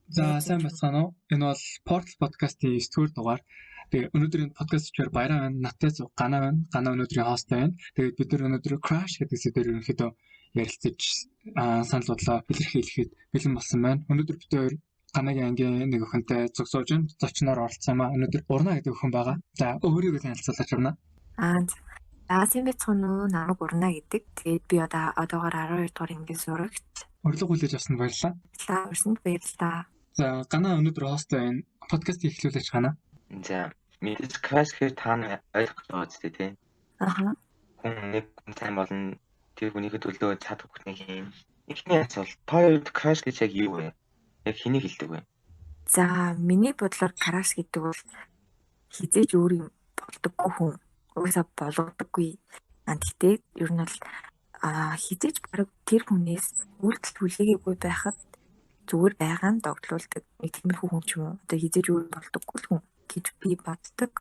За сайн байна уу? Энэ бол Portal podcast-ийн 9-р дугаар. Тэгээ өнөөдрийн подкаст-чээр баяраа байна. Наттай зу Ганаа байна. Ганаа өнөөдрийн хост байна. Тэгээд бид нар өнөөдөр Crash гэдэг сэдвээр ерөнхийдөө ярилцаж санал бодлоо илэрхийлэхэд бэлэн болсон байна. Өнөөдөр бид хоёр Ганагийн ангийн нэг охинтой зогсоож байна. Зочноор оролцсон юм аа. Өнөөдөр Урна гэдэг охин байгаа. За өөрийгөө танилцуулаач Урна. Сайн байцгаана уу? Намайг Урна гэдэг. Тэгээд би одоогоор 12 дугаар ангийн сурагч. Урилга хүлээж авсанд баярлалаа. Урьсанд баярлалаа. За Ганаа өнөөдөр хост байна. Подкастыг эхлүүлээч Ганаа. За мэдээж Crash гэхээр та нар ойлгох байгаа ч тийм. Хүн нэг сайн болно. Тэр хүнийхээ төлөө чадах бүхнийг хийн. Эхний асуулт хоёрд Crash гэж яг юу вэ? Яг хэнийг хэлдэг вэ? За миний бодлоор Crash гэдэг бол хизээж өөрийн болдоггүй хүн. Уусаа болгодоггүй. Гэхдээ ер нь бол хизээж баг тэр хүнээс үйлдэл хүлээгээгүй байхад зүгээр байгаа нь догтлуулдаг. Нэг тиймэрхүү хүн ч юм уу. Одоо хизээж өөр болдоггүй хүн гэж би боддог.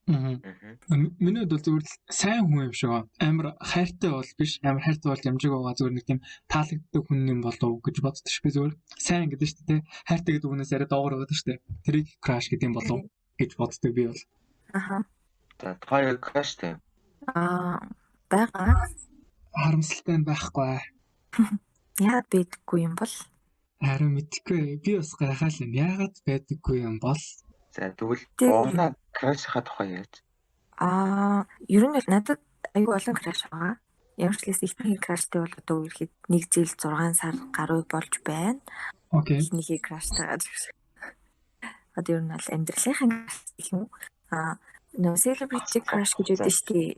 Миний хувьд бол зүгээр сайн хүн юм шиг байна. Амар хайртай бол биш. Амар хайртай бол ямжиг байгаа зүгээр нэг тийм таалагддаг хүн юм болов гэж боддог ш. Би зүгээр сайн гэдэг шүү дээ. Хайртай гэдэг үгнээс арай доогор байгаа шүү дээ. Тэрийг Crash гэдэг юм болов гэж боддог би бол. За хоёр Crash тийм. Бага. Харамсалтай байхгүй. Яагаад байдаггүй юм бол? Харин мэдхгүй. Би бас гайхал юм. Яагаад байдаггүй юм бол? За тэгвэл Урна Crash-ийнхаа тухай яаж? Ер нь бол надад аюу олон Crash байгаа. Ямар ч лээс ихний Crash-тэй бол одоо үерхэд 1 жил 6 сар гаруй болж байна. Окей. Ихнийхээ Crash-тайгаа одоо ер нь бол амьдралынхаа гэх юм уу? Нөө celebrity Crash гэж үүдэн шүү дээ.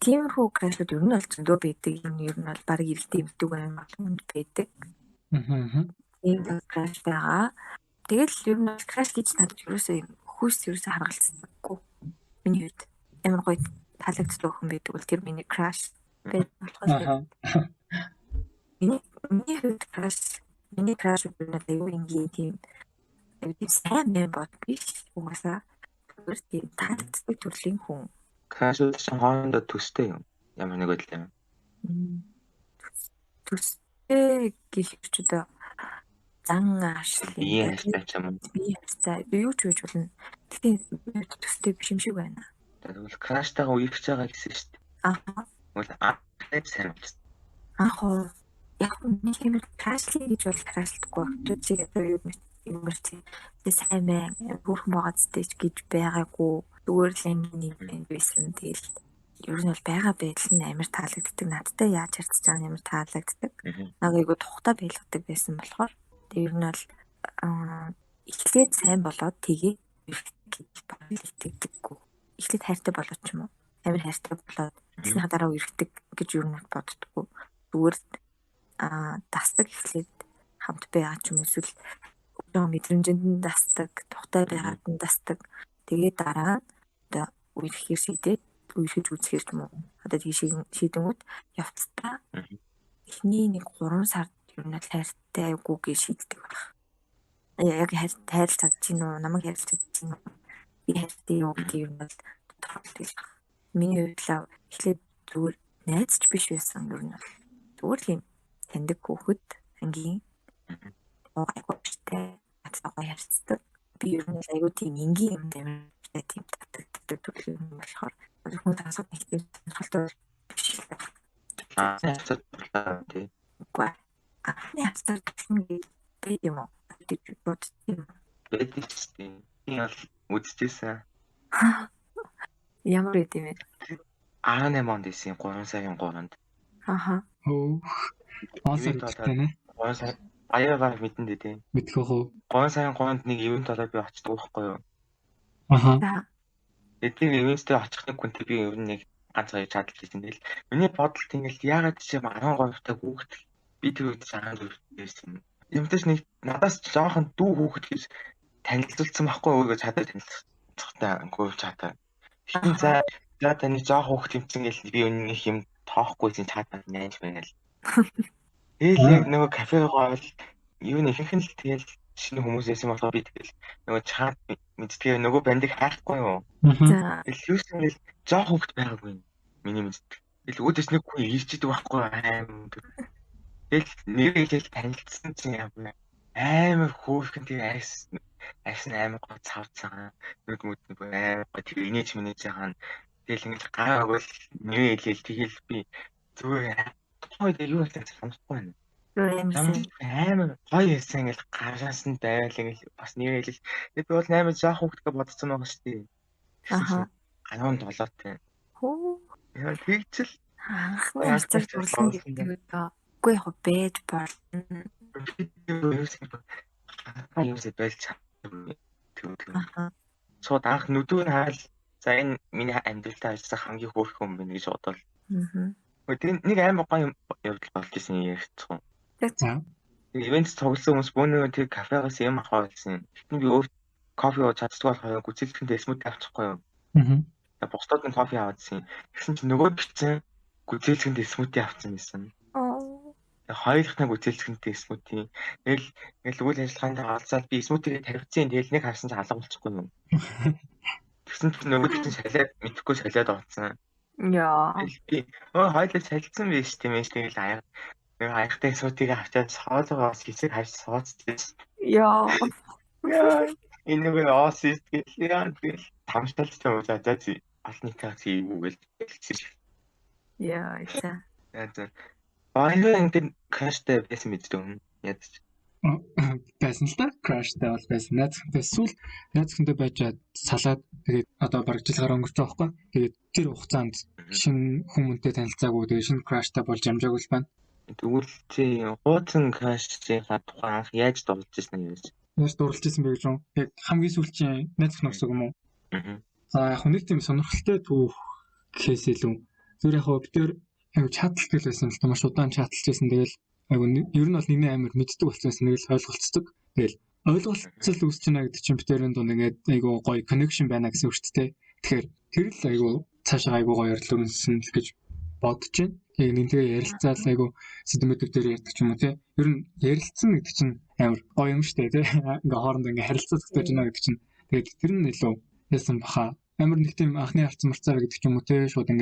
Тиймэрхүү Crash-ууд ер нь бол зөндөө байдаг. Ер нь бол баг ирэлтийн эмдэг юм болгонд байдаг. Ийм Crash байгаа. Тэгэл ер нь Crash гэж надад ерөөсөө ерөөсөө харгалцдаггүй. Миний хувьд ямар гоё таалагддаг хүн байдаг бол тэр миний Crash байдаг болохоос. Миний хувьд Crash гэдэг нь юу ингийн тийм сайн юм бод биш. Угаасаа тэр таалагддаг төрлийн хүн. Crash-ууд чинь хоорондоо төстэй юм. Ямар нэг үйл юм. Төстэй гэх юм ч одоо зан ашлын би юу ч гэж болно. Тэгэхээр төстэй биш юм шиг байна. Тэгвэл Crash-тайгаа үерхэж байгаа гэсэн шүү дээ. Тэгвэл анхлаад сайн болсон. Яг нэг юм Crash-ийг гэж бол Crash-лаггүй. Төсийг одоо юу юм бэ? Сайн мэн бүрхэн байгаа зүтэй гэж байгаагүй. Зүгээр л ангийн нэг байсан. Тэгэл ер нь бол байгаа байдал нь амар таалагддаг. Надтай яаж харьцаж байгаа нь амар таалагддаг. Айгу тухтай байлгадаг байсан болохоор ер нь бол эхлээд сайн болоод тэгээ итгэдэггүй. Эхлээд хайртай болоод ч юм уу. Амар хайртай болоод тэсний дараа үерхдэг гэж ер нь боддоггүй. Зүгээр дасдаг эхлээд хамт байгаа ч юм эсвэл мэдрэмжэнд нь дасдаг, тухтай байгаад нь дасдаг. Тэгээ дараа одоо үерхээр үерхэж үзэхэр ч юм уу. Одоо тийм шийдэнгүүд явцдаа эхний нэг 3 сард ер нь хайртайгүй гэж шийддэг байна. Яг хайрлаж чинь уу, намайг хайрлаж чинь уу. Би хайртай юу гэдэг юм бол тодорхой байна. Миний хувьд л эхлээд зүгээр найз ч биш байсан ер нь. Зүгээр л юм таньдаг хүүхэд ангийн айгууштай атгаа ярьцдаг. Би ер нь айгуу тийм энгийн юм дээр тийм татдаг төрлийн юм болохоор хүн тасаад нэг тийм сонирхолтой биш л байна. Тийм. Ахны хацаар гэдэг юм уу? Бид бодсон. Байдаг тийм. Энэ бол үзчихсэн. Ямар үт юм бэ? 18 онд исэн 3 сарын 3-нд. Онсор үзсэн нэ? 3 сар аяагаар мэдэн дээ тийм. Мэдгүй хөө. 3 сарын 3-нд нэг ивент болоод би очдог байхгүй юу? Тэгээд ивенттэй очих нэг хүнтэй би ер нь нэг ганц хоёр чадлж байсан. Тэгэл миний бодол тэгэл яагаад ч юм 13 таг хүүхэд би тэр үед цагаан зүрхсэн. Юмтайч нэг надаас жоохон дүү хүүхэд гэж танилцуулсан байхгүй юу гэж чадаад танилцахтай гоо чадаа. Тийм за таны жоох хүүхэд юмсан гэл би өнөөх юм тоохгүй зин чадаад найж байна л. Тэгэл яг нөгөө кафе гоол юу нэхэнх нь л тэгэл шинэ хүмүүсээс юм болоо би тэгэл нөгөө чат мэдтгээ нөгөө бандыг хайхгүй юу. Тэгэл юусэн гэл жоох хүүхэд байгаагүй миний мэддэг. Тэгэл өөдөөс нэг хүн ирчихэд байхгүй аим. Тэгэл нэрээ хэлэл танилцсан чинь амар өөрхөн тэгээ айс амар гоо цавцсан. Нүд мүд амар гоо тэгээ инээж байгаа. Тэгэл ингээл гаа өгөл нэр хэлээл тэгэл би зүгээр хойд юу болтой санахгүй байна. Ямар амар гоё яасан ингээл гараас нь байвал ингээл бас нэр хэлээл. Тэгээ би бол амар жоох хүүхдгээ бодсон байгаа шүү дээ. Аха. 17 тий. Хөө. Яа тэгчл Анхны харцаар дурлан гэдэг одоо үгүй яг байж болно. Юусээ байж чадсан. Аха. Шууд анх нүдүүн хаал за энэ миний амьдралдаа ажилласан хамгийн хөөрхөн хүн байна гэж бодвол. Тэгээ нэг амар гоё явдал болж исэн ярьцсан. За. Ивент тоглосон хүмүүс бүүнээ тэг кафегаас юм авах байсан. Тэгтэн би өөр кофе ууж чаддгүй болохоор гүцэлдэхэнтэй смути авчихгүй юу. Тэгээ бусдад нь кофе аваадсэн. Тэгсэн чинь нөгөө бичсэн гүцэлдэхэнтэй смути авсан байсан. Хоёулахнаа гүцэлдэхэнтэй смути. Тэгэл үйл ажиллагаанд оролцоод би смутигээ тавьчихсан. Тэгэл нэг харсан чинь алга болчихгүй юм. Тэгсэн чинь нөгөө чинь салиад мэдхгүй салиад орсон. Яа. Би хоёулаа салцсан биш тийм ээ. Тэгэл аяхтай смутигээ авчаад соолоогоос хэсэг харж сууцчихсан. Яа. Энэ нэг оос тэгэл тамшталж байгаа заа алны такси юугээл хэлсэн. Яа, яа. За. Баян энэ краштай байсан мэт дээ. Ядч. Байсан л та краштай бол байсан. Найзхантай эсвэл найзхантай байж салаад тэгээд одоо бараг жил гараа өнгөрч байгаа байхгүй. Тэгээд тэр хугацаанд шинэ хүмүүнтэй танилцаагүй тэгээд шинэ краштай болж амжаагүй л байна. Тэгвэл чи хуучин крашийн тухайн анх яаж дурлж ирсэн юм бэ? Яаж дурлж ирсэн бэ гэж юм? Яг хамгийн сүүлчийн найзх нөхсөг юм уу? За яг нэг тийм сонирхолтой түүх кейс илүү. Зүгээр яг бид тээр аяг чаталт байсан л та маш удаан чаталж байсан. Тэгэл аяг ер нь бол нэг амар мэддэг болсон. Нэг л ойлголцдог. Тэгэл ойлголцол үүсэж байна гэдэг чинь бид тээрэн дунд ингээд айгу гоё connection байна гэсэн үг шүү дээ. Тэгэхээр тэр л айгу цаашаа айгу гоё ярил өрнөсөн л гэж бодож байна. Яг нэлээ ярилцаал айгу сэдвүүд дээр ярьдаг ч юм уу те. Ер нь ярилцсан гэдэг чинь амар гоё юм шүү дээ те. Ингээ хоорондоо ингээ харилцаа зохицож байна гэдэг чинь. Тэгээд тэр нь илүү яасан баха. Амар нэг тийм анхны харцсан марцаар гэдэг ч юм уу те. Шууд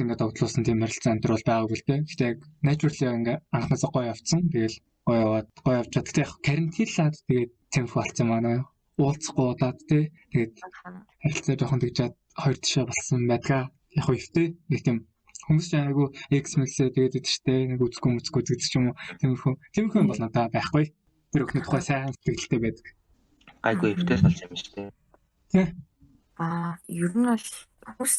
ингээд тогтлуулсан тийм харилцаа энэ төр бол байгаагүй л те. Гэхдээ яг naturally ингээ анхнаасаа гоё авцсан. Тэгэл гоё яваад гоё явж чаддаг. Яг карантинлаад тэгээд темп болцсон манай. Уулзахгүй удаад те. Тэгээд харилцаа жоохон тэгжээд хоёр тишээ болсон байдгаа. Яг үетэй нэг тийм хүмүүс ч айгу X-мэлсээ тэгээд идэв штэ нэг үзэхгүй гэдэг ч юм уу. Тиймэрхүү бол надад байхгүй. Тэр өхний тухай сайн сэтгэлтэй байдаг. Айгу эвтэйс болж юм штэ. Тий. Ер нь бол хүмүүс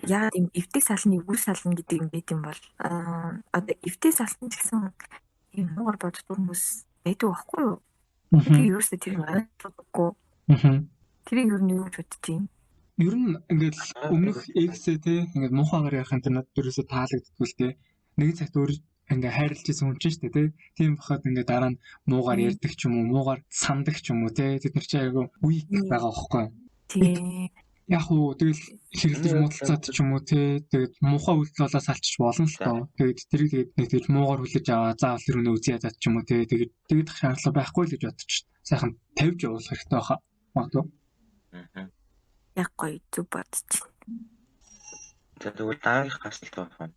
яа юм эвтэг салны үгүй сална гэдэг юм байт юм бол одоо эвтэг салсан ч гэсэн юм муугар боддог хүмүүс байдаг байхгүй юу? Би ерөөсөө тэр юм ойлгохгүй. Тэрийг ер нь юу гэж бодож байна? Ер нь ингээд өмнөх X-ээ те ингээд муухайгаар яхах энэ надад ерөөсөө таалагддаггүй л те. Нэг цагт өөр ингээд хайрлаж исэн хүн чинь штэ те. Тийм бахад ингээд дараа нь муугаар ярьдаг ч юм уу, муугаар сандаг ч юм уу те. Тэд нар чи айгу weak байгаа байхгүй. Тийм. Яг уу тэгэл хэрэглэж муудалцаад ч юм уу те. Тэгээд муухай үйлдэл болоо салчих болно л тоо. Тэгээд тэрийг нэг тэгж муугаар хүлээж аваа. Заавал тэр өнөө үзье ядаад ч юм уу те. Тэгээд шаардлага байхгүй л гэж бодчих. Сайхан тавьж явуулах хэрэгтэй байхаа. Магадгүй. Яг гоё зүг бодож байна. За тэгвэл дараагийнх асуулт байна.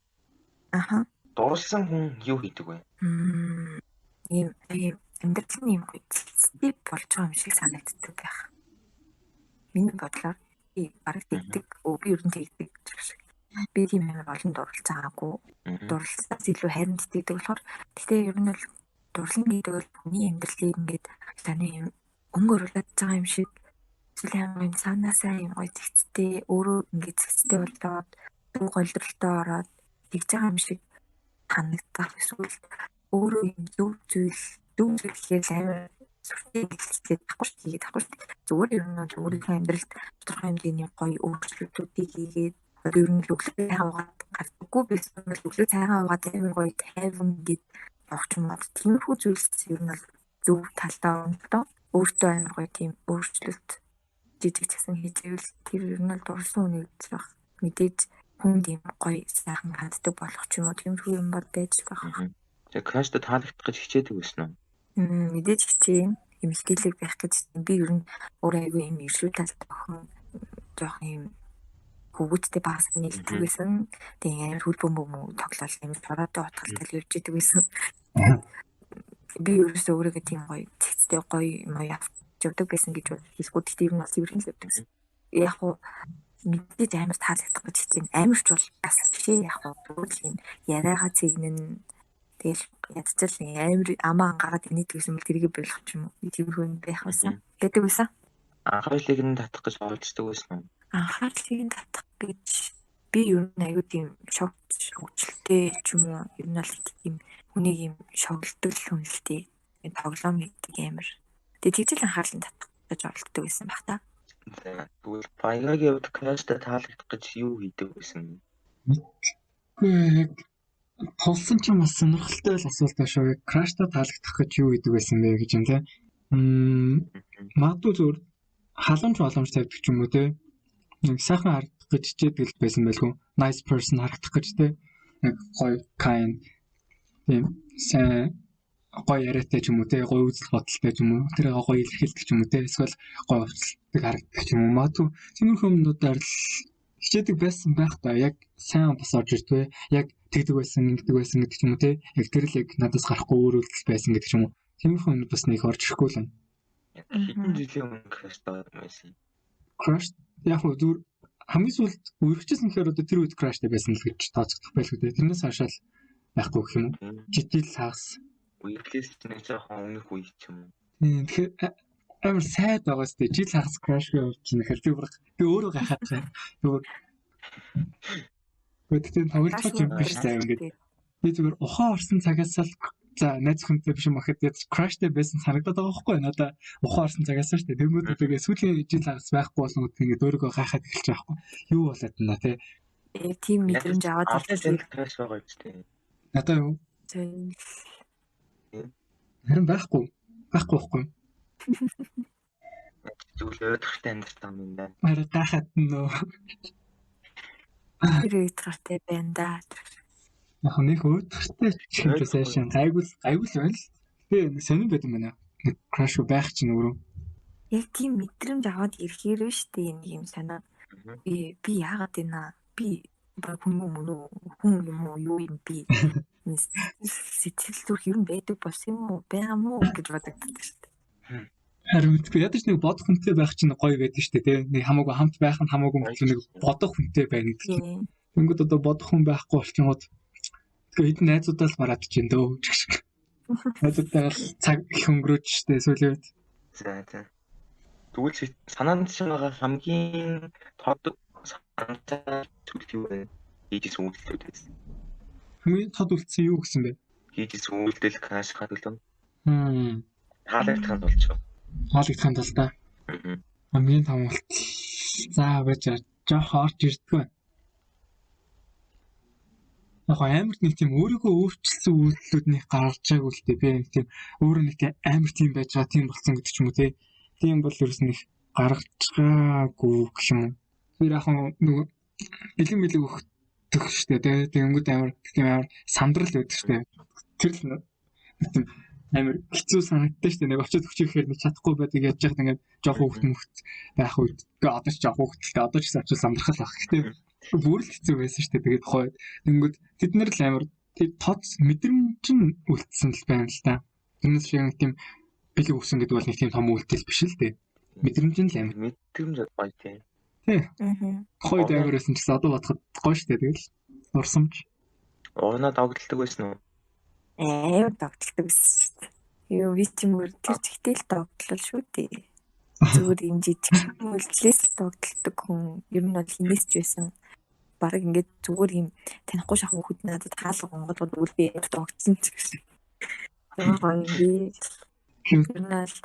Аха. Дурлсан хүн юу хийдэг вэ? Ийм амьдралын юм гоё степ болж байгаа юм шиг санагддаг байх. Миний бодлоор би бараг тэгдэг, би ер нь тэгдэг шиг. Би тийм амар олон дурлцаагүй. Дурлцаас илүү хайранд итгэдэг болохоор гэхдээ ер нь л дурлал гэдэг бол хүний амьдралыг ингээд таны юм өнгөрүүлээд байгаа юм шиг эсвэл юм санаасаа юм гоё зэгцтэй өөрөө ингээд зэгцтэй болоод зүг голдролтой ороод тэгж байгаа юм шиг танагдах эсвэл өөрөө юм зөв зүйл гэхээр амар сүртэй хэлцгээд тахгүй зүгээр ер нь өөрийнхөө амьдралд тодорхой хэмжээний гоё өөрчлөлтүүдийг хийгээд ер нь өглөө хаваад гардаггүй байсан бол өглөө цайгаа уугаад амар гоё тайван гээд явах юм бол тиймэрхүү зүйлс ер нь зөв талдаа өнтөө өөртөө амар гоё тийм өөрчлөлт жижиг часан хийжээвэл тэр ер нь дурлсан үнийг зэрэг мэдээж хүн тийм гоё сайхан ханддаг болох ч юм уу тиймэрхүү юм бол байж байгаа. За краштай таалагдах гэж хичээдэг байсан уу? Мэдээж хичээн эмэлтээлэг байх гэж би ер нь өөрөө айгүй юм иршүү талтай охин жоох юм хөвгүүдтэй баас нийлдэг байсан. Тэгээ амар хөл бөмбөг тоглол амар цороотой утгалтай л явж идэг байсан. би ерөөсөө өөрийгөө тийм гоё цэцтэй гоё юм явж явдаг байсан гэж хэлэхгүй. Тэгтээ юм бас ерхэн л явдаг гэсэн. Яг уу мэдээж амар таалагдах гэж хэлсэн. Амарч бол бас бишээ яг уу бүгд юм яриагаа цэгнэн тэгэл ядчил амар амаа ангараад инээд гэсэн мэл тэрийг болох ч юм уу. Тийм хүн байх байсан. Гэдэг байсан. Анхаарлыг нь татах гэж оролцдог байсан уу? Анхаарлыг нь татах гэж би ер нь аюу тийм шогчлөлтэй ч юм уу. Ер нь бол тийм хүнийг юм шогддог хүн л дээ. Тоглоом хийдэг амар. Тэгээ тэгжэл анхаарлыг татах гэж оролцдог байсан баг та. Тэгвэл баягагийн хувьд краштай таалагдах гэж юу хийдэг байсан? яг тулсан ч юм бас сонирхолтой л асуулт байна шүү. Яг краштай таалагдах гэж юу хийдэг байсан бэ гэж юм те. Магадгүй зүгээр халамж боломж тавьдаг ч юм уу те. Нэг сайхан харагдах гэж хичээдэг л байсан байлгүй. Nice person харагдах гэж те. Нэг гоё kind тийм сайн гоё яриатай ч юм уу те, гоё үзэл бодолтой ч юм уу, тэр гоё илэрхийлдэг ч юм уу те, эсвэл гоё уцалдаг харагддаг ч юм уу. Магадгүй тиймэрхүү юмнуудаар л хичээдэг байсан байх та. Яг сайн бас орж ирдвэ. Яг тэгдэг байсан, ингэдэг байсан гэдэг ч юм уу те. Яг тэр л яг надаас гарахгүй өөр үйлдэл байсан гэдэг ч юм уу. Тиймэрхүү юм бас нэг орж ирэхгүй л байна. Хэдэн жилийн өмнө краштай байсан? Crash яг хөө зүр хамгийн сүүлд үргэлжлсэн гэхээр одоо тэр үед crashтай байсан л гэж тооцогдох байлгүй те. Тэрнээс хашаал байхгүй гэх юм уу. Жижиг хагас Үеглээс ч нэг жоохон өмнөх үе ч юм уу. Тэгэхээр амар сайд байгаа сте. Жил хагас crash явуулж нэхэр би өөрөө гахаад байна. Тэгвэл тоглож юм биш заа ингээд. Би зүгээр ухаан орсон цагаас л за найз хүнтэй биш юм ахад яаж crashтэй байсан санагдаад байгаа байхгүй надаа ухаан орсон цагаас шүү дээ. Тэнгүүд үгээ сүүлийн жил хагас байхгүй болсон үед ингээд өөрийгөө гахаад эхэлж байгаа байхгүй. Юу болоод байна те. Тийм мэдрэмж аваад ирсэн краш байгаа юм шүү дээ. Надаа юу? Харин байхгүй. Зүгээр өдөртэй амьдсан юм байна. Мара гахаад нөө. Тэр өдөртэй байна да. Яг нэг өдөртэй ч сайшин гайгүй байна л. Тэгээ сонирн байт юм байна. Нэг crash байх чинь өөрөө. Яг тийм мэдрэмж аваад ирэхээр шүү дээ нэг юм санаа. Би яагаад байна? Би хүн юм уу юу юм би? Сэтгэл зүрх юм байдаг болсон юм уу? Байгаа мó гэж бодогддог шүү дээ. Харин би ядаж нэг бодох хүнтэй байх чинь гоё байдаг шүү дээ. Нэг хамаагүй хамт байх нь хамаагүй нэг бодох хүнтэй байна гэдэг. Тэнгүүд одоо бодох хүн байхгүй болчихгод тэгээ хэдэн найзуудаа л мараад чинь дөө. Найзуудаа л цаг их өнгөрөөж штэ сүүлийн үед. За. Тэгвэл санаанд чинь байгаа хамгийн тод санаатай зүйл юу вэ? Хийжсэн үйлдэлүүд байсан. Хамгийн тод үлдсэн юу гэсэн бэ? Хийжсэн үйлдэл краш хадгалсан. Хаалгаханд бол та. Хамгийн том үлт. За байж жоох орж ирдгүй. Яг амар нэг тийм өөрийгөө өөрчилсөн үйлдэлүүдний гаргаж байгааг л дээ. Би нэг тийм өөрөө нэг тийм амар тийм байж байгаа тийм болсон гэдэг ч юм уу те. Тийм бол ерөөс нэг гаргаж байгаагүй гэх юм уу. Тэр яг нөгөө бэлэг өгдөг штэ те. Тэнгүүд амар тийм амар сандрал байдаг штэ. Тэр л нэг тийм амар хэцүү санагддаг штэ. Нэг очиод өчөөхөр нэг чадахгүй байдаг яаж яхад ингээд жоох хөвгт байх үед одоо ч жоох хөвгтөлтэй одоо ч гэсэн очиод самдрахал байх. Гэхдээ бүр л хэцүү байсан штэ. Тэгээд хойд тэнгүүд тэд нар л амар тэр тоц мэдрэмж нь үлдсэн л байна л та. Тэрнээс шиг нэг тийм бэлэг өгсөн гэдэг бол нэг тийм том үйлдэл биш л дээ. Мэдрэмж нь л амар. Мэдрэмж гоё тийм. Тий. Хойд амарсан ч гэсэн одоо бодоход гоё штэ тэгэл. Урсамж. Уунаа догдолдог байсан уу? Догдолдог байсан шүү дээ. Юу би ч юм уу тэр зэгтэй л догдлол шүү дээ. Зүгээр юм жижиг үйлдэлээс догдолдог хүн ер нь бол хинээс ч байсан. Бараг ингээд зүгээр юм танихгүй шахуу хөд надад хаалга гонгод үл би догдсон ч гэсэн. Тэр нь л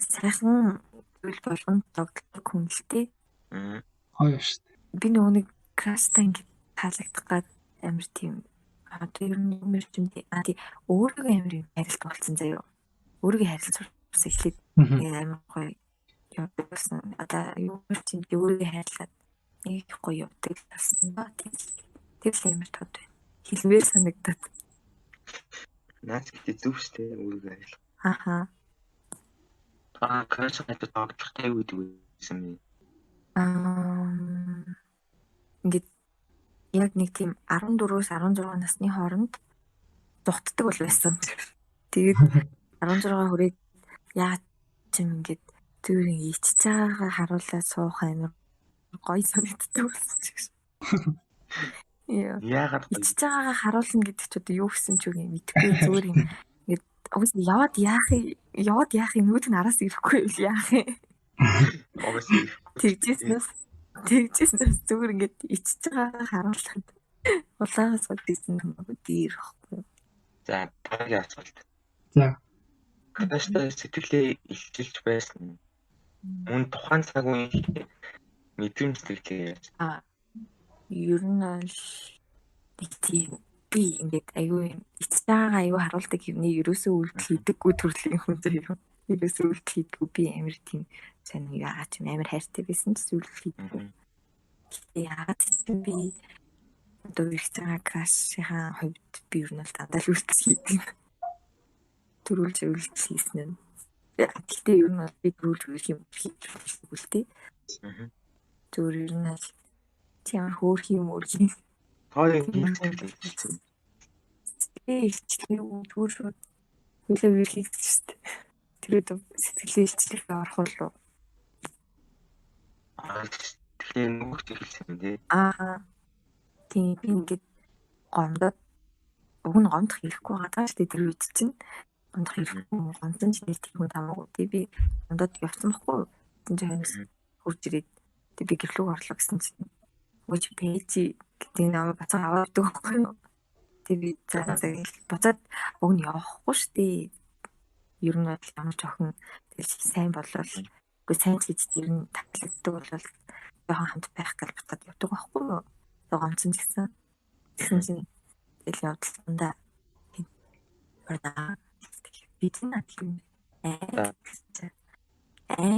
сайхан үйл болгонд догдолдог хүн л дээ. Гоё шүү дээ. Би нөгөө нэг краштай ингээд таалагдах гад амар тийм одоо ер нь юм чинь тий өөрийгөө амар харилт болсон заяа. Өөрийгөө харилт сурсан эхлээд амар гоё явдаг гэсэн. Одоо юу чинь өөрийгөө харилаад нэг гоё явдаг гэсэн ба тэр л амар тод байна. Хэлмээр санагдаад. Наач гэдэг зүв штэ өөрийгөө харилах. Аха. Краш гэдэг догтлохтай үед байсан юм. Ингээд яг нэг тийм 14-өөс 16 насны хооронд зугтдаг бол байсан. Тэгээд 16 хүрээд яа ч юм ингээд зүгээр ичж байгаагаа харуулаад суух амар гоё санагддаг болсон ч гэсэн. Яа. Яагаад гоё? Ичж байгаагаа харуулна гэдэг ч одоо юу гэсэн ч үг юм мэдэхгүй зүгээр юм. Ингээд угсаа яваад яах юм нүүд нь араас ирэхгүй юу яах юм. Угсаа тэгжснээс зүгээр ингээд ичж байгаагаа харуулхад улаагаас бодсон юм дээр ирэхгүй. За дараагийн асуулт. За. Кадаштай сэтгэлээ илчилж байсан. Мөн тухайн цаг үеийн мэдрэмж сэтгэлээ. Ер нь бол нэг тийм би ингээд аюу ичж байгаа аюу харуулдаг юмний ерөөсөө үйлдэл хийдэггүй төрлийн хүн заяа. Ерөөсөө үйлдэл хийдэггүй би амар тийм сайн яагаад ч амар хайртай байсан ч үйлдэл хийдэггүй. Яагаад ч би одоо их цагаан крашийн хувьд би ер нь дандаа л үйлдэл хийдэг. Төрүүлж үйлдэл хийсэн нь. Гэхдээ ер нь би төрүүлж юм хийхгүй л дээ. Зүгээр ер нь тийм хөөх юм үргэлж. Тооёо хийчихсэн. Илчлээ зүгээр шүү. Хөлөө үргэлж шүү дээ. Тэр сэтгэлээ илчлэхээ орох болов. Тэгэхээр нөгөөд хэлсэн юм дээ. Тийм би ингээд гомдоод уг нь гомдох хэрэггүй байгаа шүү дээ тэр үед чинь. Гомдох хэрэггүй гомдсон ч нэг тийм тамаагүй. Би гомдоод явсан байхгүй. Тэгсэн чинь хурж ирээд би гэрлүүг орлоо гэсэн чинь ууч пэйжи гэдэг нэг бацаа аваад өгөхгүй юу. Би цаасаа буцаад уг нь явахгүй шүү дээ. Ер нь бол ямар ч охин тэгэл сайн болвол үгүй сайн ч гэж ер нь таглагддаг болвол жоохон хамт байх гэж буцаад явдаг байхгүй юу. Гомцсон гэсэн. Тэгсэн чинь тэгэл явдлаа. Би тийм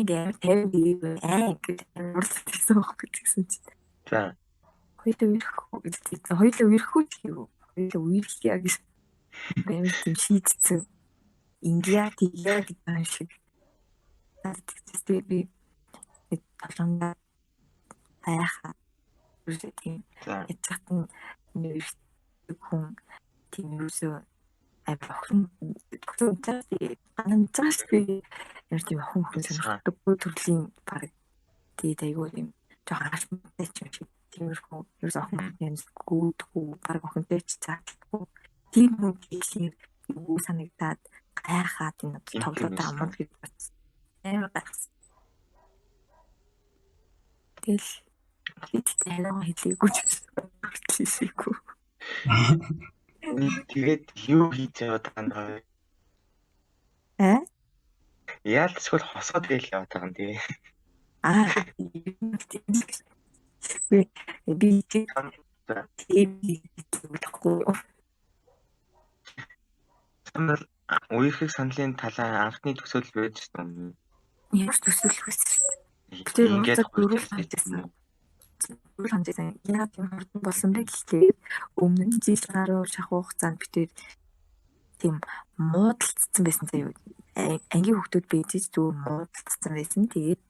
гэр тэгээд урдсан байхгүй гэсэн чинь. За. Хоёулаа үерхгүй ч юу. Хоёулаа үерхий гэж. Бэмэр тийм шийдсэн. Индиа тэгээ гэдэг юм шиг. Тэгээд би толгонд хаяха үсэтийн эцэгтэн нэг хүн тийм юусоо охин төгсөж ганцаас би ямар тийм охин сонирхдаггүй төрлийн баг тэгээд айгүй юм жоохон ашигтай ч юм шиг тиймэрхүү ерөөс охин гүйдгүй баг охинтой ч цаахгүй тийм хүн хийхээр юу санагдаад гайхаад энэ тоглоод байгаа юм гэж бодсон. Амар гайхсан. Тэгэл тайнаа хэлээгүй ч хэлээгүй. Тэгээд юу хийж яваад байгаа юм бэ? Яалтчгүй хосоод гээл яваад байгаа юм тий. Би санал үерхэг саналын талаа анхны төсөөлөл байж байна. Ямар төсөөлөх вэ? Тэр ингээд дөрөв хандсан. Дөрөв хандсан. Яг юм хурдан болсон бэ гэхдээ өмнө нь жил гаруй шахуу хугацаанд битэр тийм муудалцсан байсан заяа. Ангийн хүмүүс бийж зүгээр муудалцсан байсан. Тэгээд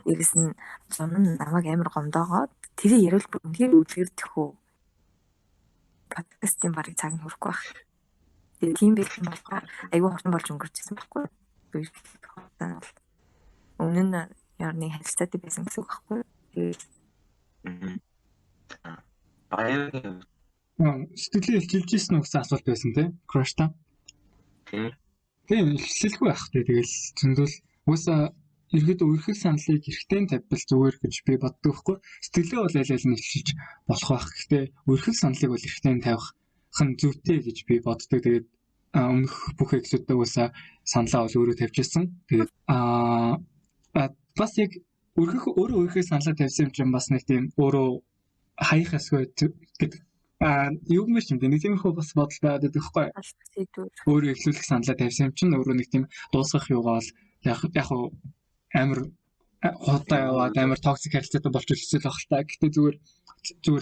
ерөөс нь зам нь намайг амар гомдоогоод тэрийг ярил бүр үнээр үлгэрдэх үү. Подкастын барыг цаг нь хүрэхгүй байх. Тэгээд тийм байх юм бол айгүй хурдан болж өнгөрчихсөн байхгүй. Өмнө нь ярны харилцаатай байсан гэсэн үг байхгүй. Сэтгэлээ илчилжсэн үү гэсэн асуулт байсан тий. Crush та. Тийм илчлэлгүй байх тий. Тэгэл зөндөл уусаа ерөөдөө үерхэг саналыг эргэтэй тавьбал зүгээр гэж би боддог байхгүй. Сэтгэлээ бол аль аль нь илчилж болох байх. Гэхдээ үерхэг саналыг бол эргэтэй тавих хэн зүйтэй гэж би боддог. Тэгээд өмнөх бүх эксүүдээ уусаа саналаа бол өөрөө тавьж ирсэн. Тэгээд бас яг өөрөө үерхэг саналаа тавьсан юм чинь бас нэг тийм өөрөө хаях асгүй гэдэг юу юм шиг нэг тийм их бас бодол байдаг байхгүй. Өөрөө эхлүүлэх саналаа тавьсан юм чинь өөрөө нэг тийм дуусгах юугаа бол яг амар хоотой яваад амар токсик харилцаатай болчих хэсэл байх л та. Гэтэ зүгээр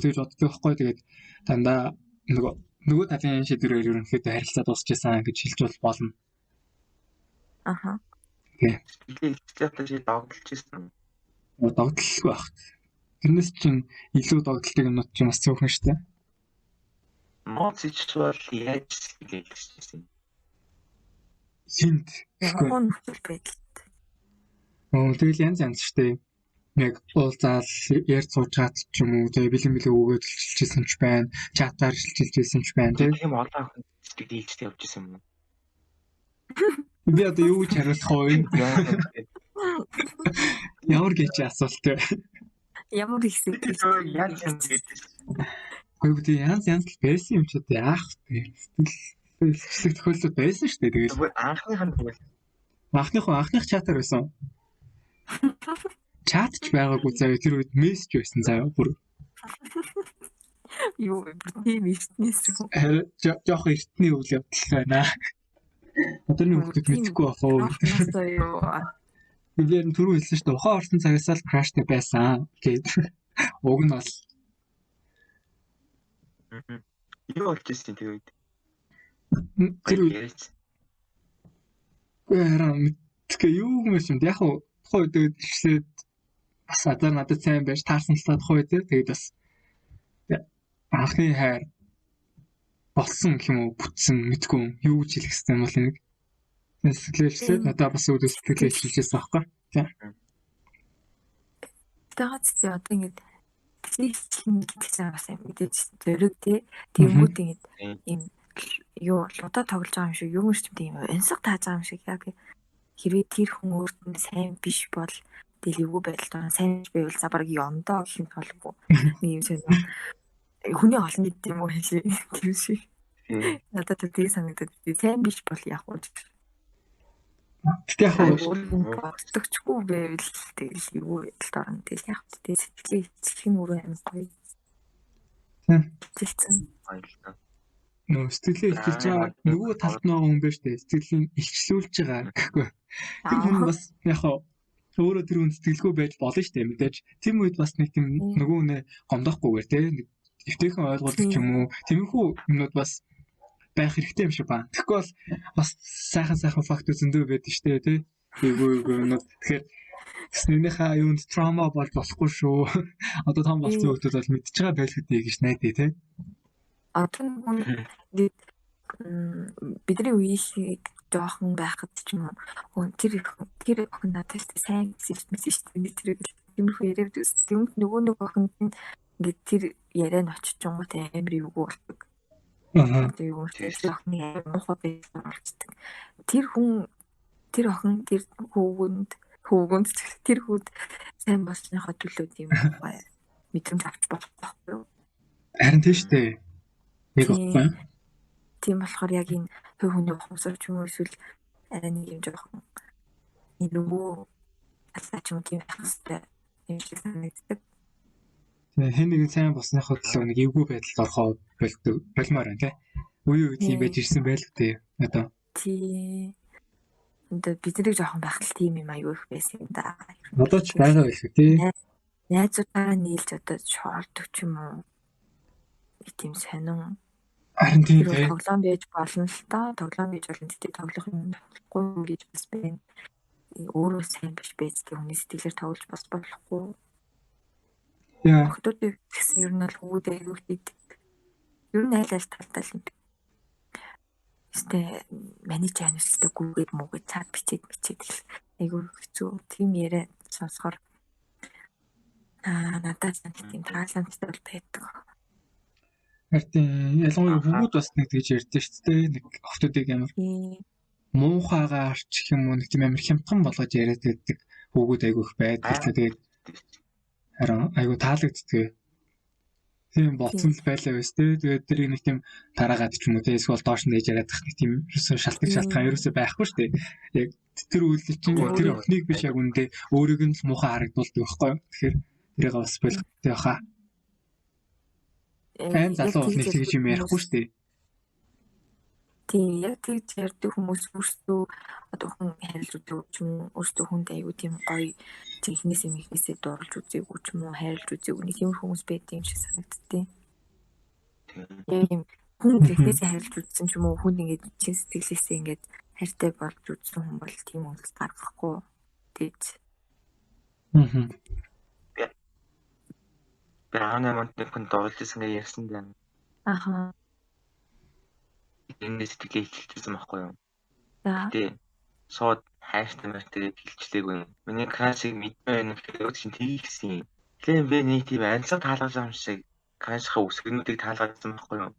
тэгж боддог байхгүй. Тэгээд дандаа нөгөө талын шийдвэрээр ерөнхийдөө харилцаа дуусчихсан гэж хэлж болно. Тэг. Илчлэлтэй чи догдолж ирсэн. Догдолгүй байх. Тэрнээс чинь илүү догдолтой юмнууд чинь бас цөөхөн шүү дээ. Моцич бол яаж хэлсэн. Хинт гэхгүй. Ямар нөхцөл байдал. Тэгэл янз янз штэ. Яг уулзаал ярьж суужгаад ч юм уу тэгээ бэлэн өгөөд хэлчихсэн ч байна. Чатаар хэлчихсэн ч байна тий. Тийм олон хүн сэтгэлдээ явж исэн юм уу? Би одоо юу гэж хариулах вэ? Ямар гэж асуулт вэ? Ямар их сэтгэл Яаж юм бэ? Гэхдээ янз янз л байсан юм ч одоо яах вэ? Сэтгэл тохиолдол байсан шүү дээ. Тэгэл анхных чатаар байсан. Чат ч байгаагүй заяа тэр үед мессеж байсан заяа бүр. Юу вэ? Тийм эртнээс үү? Жоох эртний үйл явдал байна. Одоо нэг хүмүүс мэдхгүй бах уу? Би түрүү хэлсэн шүү дээ. Ухаан орсон цагаас л краштай байсан гэд. Уг нь бол юу болж ирсэн тэр үед? Тэр үед мэдгүй юу юм шиг яг хоо тэгээд ичлээд бас одоо надад сайн байж таарсан л таад хоо тэгээд бас анхны хайр болсон гэх юм уу бүтсэн мэдгүй юу гэж хэлэх хэвээр юм бол нэг сэтгэлээчлээд надад бас үүдээ сэтгэлээ хэлчихсэн аахгүй. Тэгээд одоо ингэж гэсэн бас мэдээж зөрөг тиймүүд ингэж юм юу лудаа тоглож байгаа юм шиг юм шиг тийм өнсөг тааж байгаа юм шиг яг хэрвээ тэр хүн өөртөө сайн биш бол дэлгүүр байдал сайн байвал за баг ёндоо гэх юм толгүй нэг юм шиг хүний олон нийт юм уу хэлээ тэр шиг надад тэр санагдаад сайн биш бол яг уу Тэгтээ яг бодогчгүй байвал тэгэл юу байдалд орно тэгэл яг тэ сэтгэлийн эцгийн мөрөө амин гоё тэгсэн нөө сэтгэлээ илчилж байгаа нөгөө талд байгаа хүн байж тээ сэтгэлийн илчлүүлж байгаа гэхгүй. Тэр хүн бас яг өөрөө тэр хүн сэтгэлгүй байж болно шүү дээ мэдээж. Тийм үед бас нэг тийм нөгөө нэ гомдохгүйгээр тээ нэг эвтэйхэн ойлголт ч юм уу тиймэрхүү юмнууд бас байх хэрэгтэй юм шиг байна. Тэгэхгүй бол бас сайхан фактууд зөндөө байдаг шүү дээ тий. Эйгөө юмнууд тэгэхээр снэнийхээ юунд траума болохгүй шүү. Одоо том болсон хүмүүс бол мэдчихэж байгаа байх хэрэгтэй гэж найдаа тий. Одоо нэг бидний үеийг жоохон байхад ч юм уу тэр охин надад сайн мессеж тэр тиймэрхүү яриад тийм нөгөө охинд ингээд тэр яриа нь очиж гот амар юу болдог. Одоо юу тэр охины муухай байсан болцдог. Тэр охин тэр хөвгөнд тэр хүүд сайн болсныхоо төлөө тийм гоё мэдрэмж авч болох байхгүй юу? Харин тийш дээ. Тийм болохоор яг энэ хувь хүний ухамсар ч юм уу эсвэл арай нэг юм жоохон нөгөө талаач юм тийм байх хэрэгтэй юм шиг санагддаг. Тэгээ хэн нэгэн сайн болсныхоо төлөө нэг эвгүй байдалд орохоо болмоор байна тий. Үе тийм байж ирсэн байл үү одоо. Тий. Одоо бидний жоохон байхад тийм юм аюу их байсан юм да. Одоо ч байгаа байх тий. Найзуудаараа нийлж одоо шоолдог ч юм уу. Тийм сонин харин тийм тоглоом байж болно л та тоглоом байж болно гэдэг тоглох юм болохгүй гэж бас байна. Өөрөө сайн биш байж тийм хүний сэтгэлээр тоглож бас болохгүй. Яа. Хотод гэсэн ер нь бол хүүд аягүй хийдэг. Ер нь айл талтай л юм. Эсвэл маний чанарстай гүгээд муугээд цаад бичээд аягүй хэцүү тийм яриа сонсохоор надад тийм тааламжтай бол байдаг. Харин ялангуяа хүмүүс бас нэг тэгж ярьдээ шүү дээ. Нэг охтуудыг амар муухайгаар ч юм уу нэг тийм амар хямдхан болгож яриад байдаг хүүгүүд айгүйх байдаг. Тэгээд харин айгүй таалагддаг. Тийм болцсон л байлаа байс тээ. Тэгээд тэрийг нэг тийм тараагаад ч юм уу эсвэл доош нь ээж яриад байх нэг тийм шалтгаан ерөөсөй байхгүй шүү дээ. Яг тэр үйлдэл чинь тэр охиныг биш яг үндэ өөрийг нь л муухай харагдуулдаг байхгүй юу. Тэгэхээр тэрийг бас болгохтой байхаа. Айн залуу бол нэг тэгж юм ярихгүй шүү дээ. Тийм яг тэгж ярьдаг хүмүүс өөрсдөө одоо хүн хайрлаж үзээгүй ч юм уу өөрсдөө хүнд аюу тийм гоё техникээс юм ихээсээ дуралж үзээгүй ч юм уу хайрлаж үзээгүй нэг тийм хүмүүс байдаг юм шиг санагдтыг. Яг хүн техникээс хайрлаж үзсэн ч юм уу хүн ингээд чин сэтгэлээсээ ингээд хайртай болж үзсэн хүн бол тийм үйлс гаргахгүй тийж. Би хаана манд хүн дуулж ирсэн гэж ярьсан байна. Аха. Энэ сэтгэлээ хэлчихсэн байхгүй юу? За. Гэтэ шууд хайртай мэртэй хэлчлээгүй. Миний крашиг мэдмэ байна гэхээр чинь тгийгсэн юм. Тэгэхээр би нэг тийм анцаг таалгаж байгаа юм шиг крашийнхаа үсгэнүүдийг таалгажсан байхгүй юу?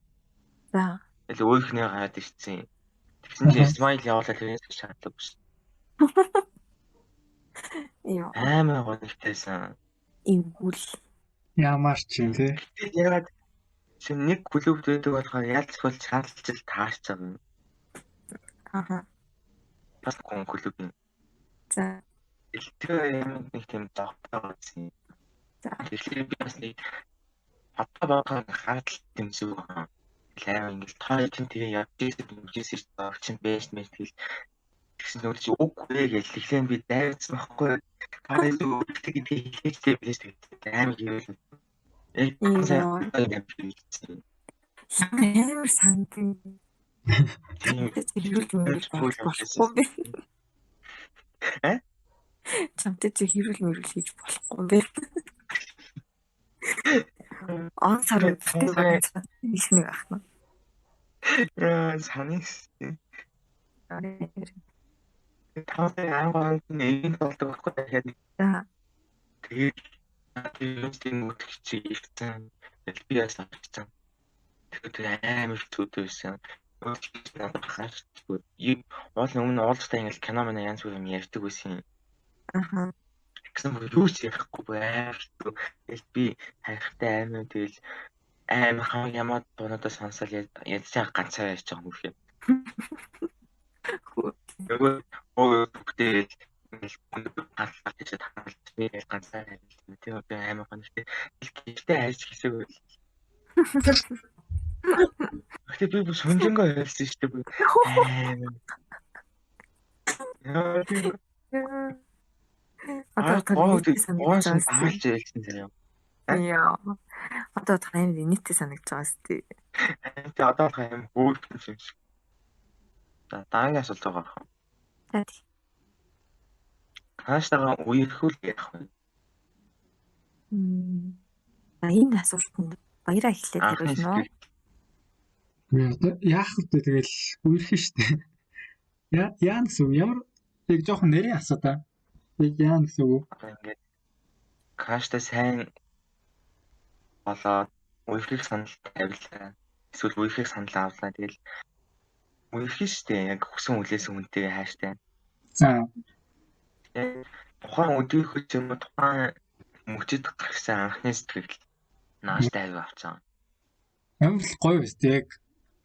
За. Тэгэл өөрхнөө гаад ичсэн. Тэгсэн чинь смайл явуулаад тэрээс шаардлагагүй шүү. Яа. Амар гонхтайсан. Ингүүл. Ямар ч юм тий. Гэтэл ягаад чинь нэг клуб дэдэг болохоор яалтчгүй шаардлагач таарч байгаа юм. Аха. Бас гон клуб юм. За. Тэр юм нэг тийм догтоо гэсэн. За. Тэгэхээр би бас нэг хатаа хаадлт юм зүг байна. Лайв ингээл та чинь тэгээ явж ирсэн орчин бэст мэж тэгэл тэгсэн нөр чи үгүй гэж тэгэхээр би дайвцсан байхгүй. Та илүү өөртөө гэдгийг хэлээчтэй билээ шүү дээ. Амар хийвэл. Амар сандын. Хэрүүл мөрөл болохгүй бэ? Чамтай чи хэрүүл мөрөл хийж болохгүй бэ? Он сар үстэй нэг ахна. Яа санийс. Таатай ангууд нэг болдог байхгүй дахиад. За. Тэгээд тийм үтгэж ирсэн. Би яас авчихсан. Тэгээд амар зүудээ байсан. Өөрчлөлт надад хаачихгүй. Уул өмнө уулзтай ингээл кино мань янз бүр юм ярьдаг байсан. Аха. Гэсэн юу ч ярихгүй байр. Тэгэл би хайртай аймаа тэгэл амар хам ямаа дуунуудаа сонсоод ярьж байгаа ганцаа ярьж байгаа юм шиг. Нөгөө бүгдээ ингээл хаалгаа гэж таалж би ганцаа ярьж тийм одоо амар гонхтой. Гэхдээ хайж хэсэг. Гэтэ би бүр сонжонгоо ярьсан шүү дээ. Одоо таалж ярьсан заяа. Яа. Одоо тань нийтээ санагдаж байгаа сте. Тэ одоо хаям хөөрхөн юм шиг. За дараагийн асуулт байгаа. За. Хаашаа үерхүүл яах вэ? Энэ асуултанд баяраа эхлээд хариулна уу? Яах вэ тэгэл үерхэн штэ. Яа гэсэн ямар яг жоохон нэрийн асуудаа. Яг яа гэсэн үг? Ингээд хаашаа сайн болоод үерхийг санал тавилаа. Эсвэл үерхийг санал авлаа. Тэгэл үерхэн штэ яг хүсэн үлээс үнтэй хааштай. За. Тухайн өдрийнхөө ч юм уу тухайн мөчөд гарсан анхны сэтгэл нааштай аваа авцсан. Ямар л гоё өст яг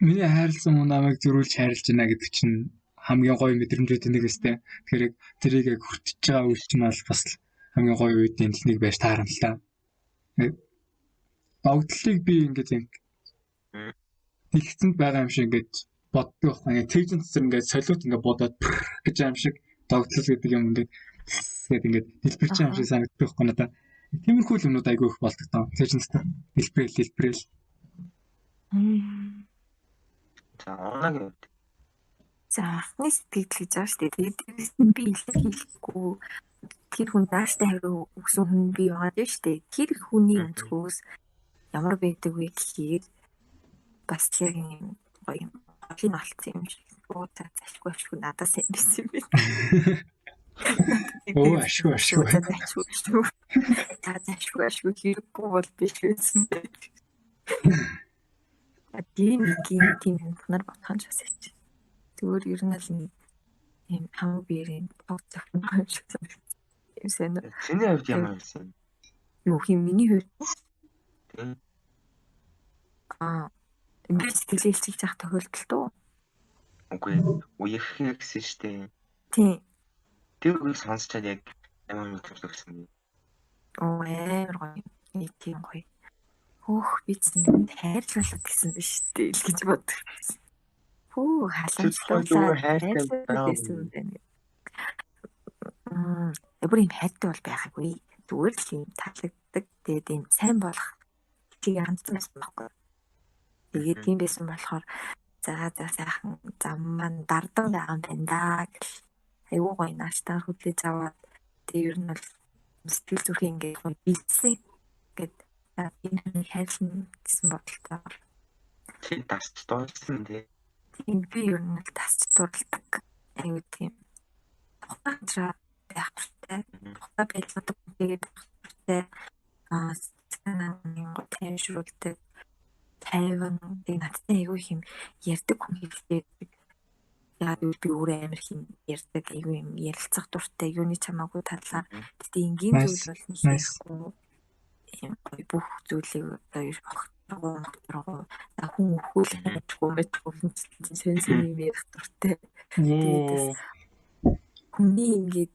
миний хайрлсан хүн намайг зөрүүлж хайрлаж байна гэдэг чинь хамгийн гоё мэдрэмжүүд нэг өстэй. Тэгэхээр тэрийг яг хүртэж байгаа үйл чинь бол бас хамгийн гоё үеийн л нэг байж таарна л та. Догтлыг би ингээд юм хэлцэнд байгаа юм шиг ингээд боддог байхгүй. Ингээд тэгжин цэцэр ингээд солиот ингээд бодоод гэж юм шиг догтлол гэдэг юм ингээд дэлбэрч юм шиг санагддаг байхгүй надаа. Тиймэрхүү юмнууд айгүй их болдог таа. Тэгжин цэцэр дэлбэрэл. За оног. За анхны сэтгэл гэж байгаа шүү дээ. Тэгээд би хэлэхгүй тэр хүн дааштай хариу өгсөн хүн би байгаа шүү дээ. Тэр хүний өнцгөөс ямар байдаг вэ гэхээр бас яг юм гоё юм. Олын олцсон юм шиг. Оо зашгүй надаас юм байсан юм байна. Оо ашгүй. Зашгүй хэрэггүй бол би хэлсэн байх. Тийм нар бодох нь бас яач. Зүгээр ер нь л юм хамаг биерийн тог зөвхөн юм шиг санагдсан. Чиний хувьд ямар байсан? Юу юм миний хувьд? Би сэтгэлээ хэлцэж явах тохиолдолд уу? Үгүй үерхээ гэсэн штэ. Тийм. Тэр үгийг сонсчаад яг ямар мэдрэмж төрсөн бэ? Оо амар гоё. Нэг тийм гоё. Хөөх би чинь хайрлуулаад гэсэн биш дээ л гэж боддог. Хөө халамжлуулаад хайрлуулсан юм байна. Бүр юм хайртай бол байгаагүй. Зүгээр л юм таалагддаг. Тэгээд юм сайн болох чиг ганцхан байсан байхгүй. Тэгээд тийм байсан болохоор за сайхан зам маань дардан байгаа юм байна да гэх. Айгуу гоё нааштай хөдлөж аваад тэгээд ер нь бол сэтгэл зүрхийн ингээд гоё бэлдсэн гэд энэ хайрлна гэсэн бодолтой. Чи тасч дууссан тий. Тийм би ер нь тасч дурладаг. аюу тийм тухайдраа байх хэрэгтэй. Тухай байлгадаг тэгээд хэрэгтэй. Сэтгэлийн гол тайвшруулдаг, тайван тийм надтай аюу юм ярьдаг хүн хэлдэг. Яагаад гэвэл би өөрөө амар их юм ярьдаг, аюу юм ярилцах дуртай, юуны чамаагүй талаар. Тэгтээ энгийн зүйл бол нэг ярихгүй юм гоё бүх зүйлийг одоо огтроо хүн өхүүл амжгүй мэдгүй сонсон юм ярих дуртай. Тэгээд хүний ингээд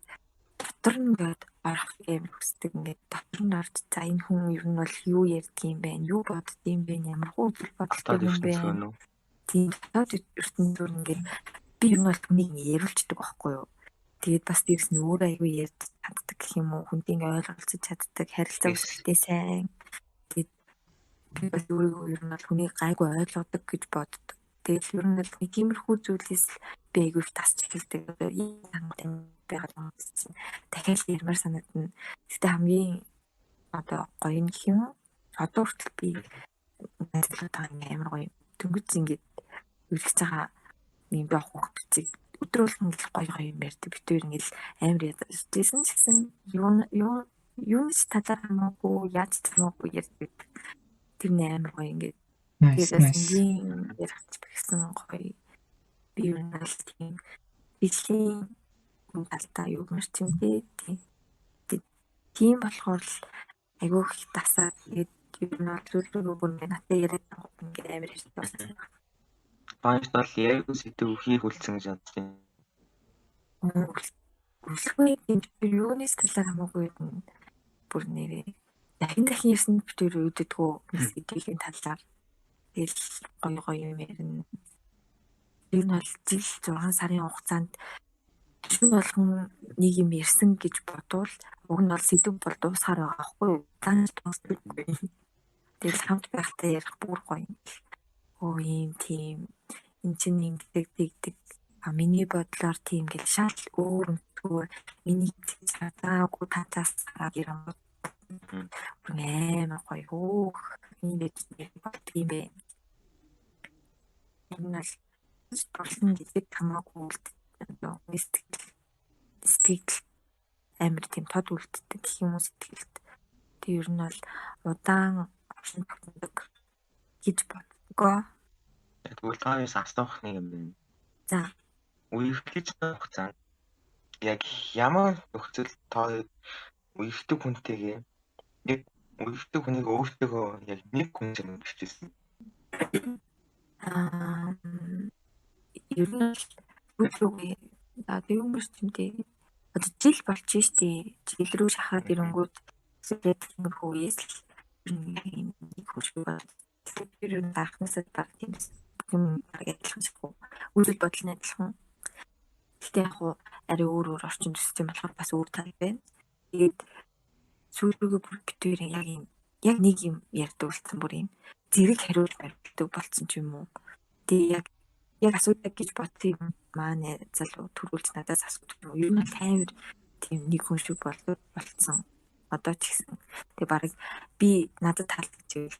дотор нь ингээд орох юм хүсдэг, ингээд дотор нь орж за энэ хүн ер нь бол юу ярьдаг юм бэ, юу бодд юм бэ, ямар хөө боддог юм бэ. Тийм дотоод ертөнцөөр ингээд би ер нь бол хүнийг яриулцдаг байхгүй юу. Тэгээд бас дээрс нь өөрөө аягүй ярьж чаддаг гэх юм уу, хүнтэй ингээд ойлголцож чаддаг, харилцаа үүсгэхдээ сайн. Тэгээд би бас өөрөө ер нь бол хүнийг гайгүй ойлгодог гэж боддог. Тэгээд ер нь бол нэг иймэрхүү зүйлээс би аягүй их тасч эхэлдэг. Одоо ийм хангалттай байгаад байгаа чинь дахиад ярмаар санагдана. Гэхдээ хамгийн одоо гоё нь гэх юм уу? Одоо хүртэл би найзлуудаа амар гоё дөнгөж ингээд үргэлж байгаа юм байх хөвчиг өдөр болгон их гоё юм ярьдаг. Бид хоёр ингээд амар яжсэн ч гэсэн юу ч талаар хамаагүй яаж хамаагүй ярьдаг. Тэр нэ амар гоё ингээд тэгээд энэ ярих гэсэн гоё би ер нь л тийм биеийн хүн талтай юу мэрч юм тийм болохоор л айгүй их тасаа тэгээд ер нь зөвлөгөө бүр надад яриад байгаа ингээд амар хэрэгтэй. Баяр тал яг сэдв хийх үлдсэн гэж бодсон. Үлгүй юунес талаар хамаагүй бүр нэрээ дахин ярьсан битүүр үүддэггүй сэдвийн талаар тэгэл гоё юм ярина. Энэ бол жил 6 сарын хугацаанд шин болгон нэг юм ярьсан гэж бодвол уг нь бол сэдв бол дуусахаар байгаа байхгүй юу? Даанч дуусдаггүй. Тэгэл хамт байхдаа ярих бүр гоё юм. Оо юм тийм энэ чинь ингэдэг миний бодлоор тийм гэл шал өөр өнцгөр миний цаатаагүй татаас хараад юм. Амар гоё. Энэ нэг юм бэ. Энэ л болсон гэдэг хамаагүй одоо сэтгэл амар тийм тод үлддэг гэх юм уу сэтгэлд. Тэг ер нь бол удаан оршин тогтдог гэж бодгоо. Тэгвэл таавс асуух нэг юм байна. За. Үерхлэж хугацаанд яг ямар нөхцөл тоо үерхдэг хүнтэйгээ нэг үерхдэг хүнийг өөртөө яг нэг хүн шиг бичсэн. Ер нь үгүй юм шүү. Одоо жил болж штий. Жил рүү шахаад ирэнгүүт сэтгэл хөөс нэг хөшгөө тэр нь дахнасаа баг тийм юм адилхан шиг үйл бодлын адилхан. Гэхдээ яг арай өөр орчин төстэй болохоор бас өөр тал байна. Тэгээд сүүлрүүгээ бүр битүүрээ яг нэг юм ярьдаг болсон бүр юм зэрэг хариулт барьдаг болсон ч юм уу. Тэгээд яг асуудаг гэж бодсон юм маань залуу төрүүлж надаас асуудаг юм. Ер нь тайвар тийм нэг хүн шиг болсон. Одоо ч гэсэн тэг барыг би надад таалагдчихвэл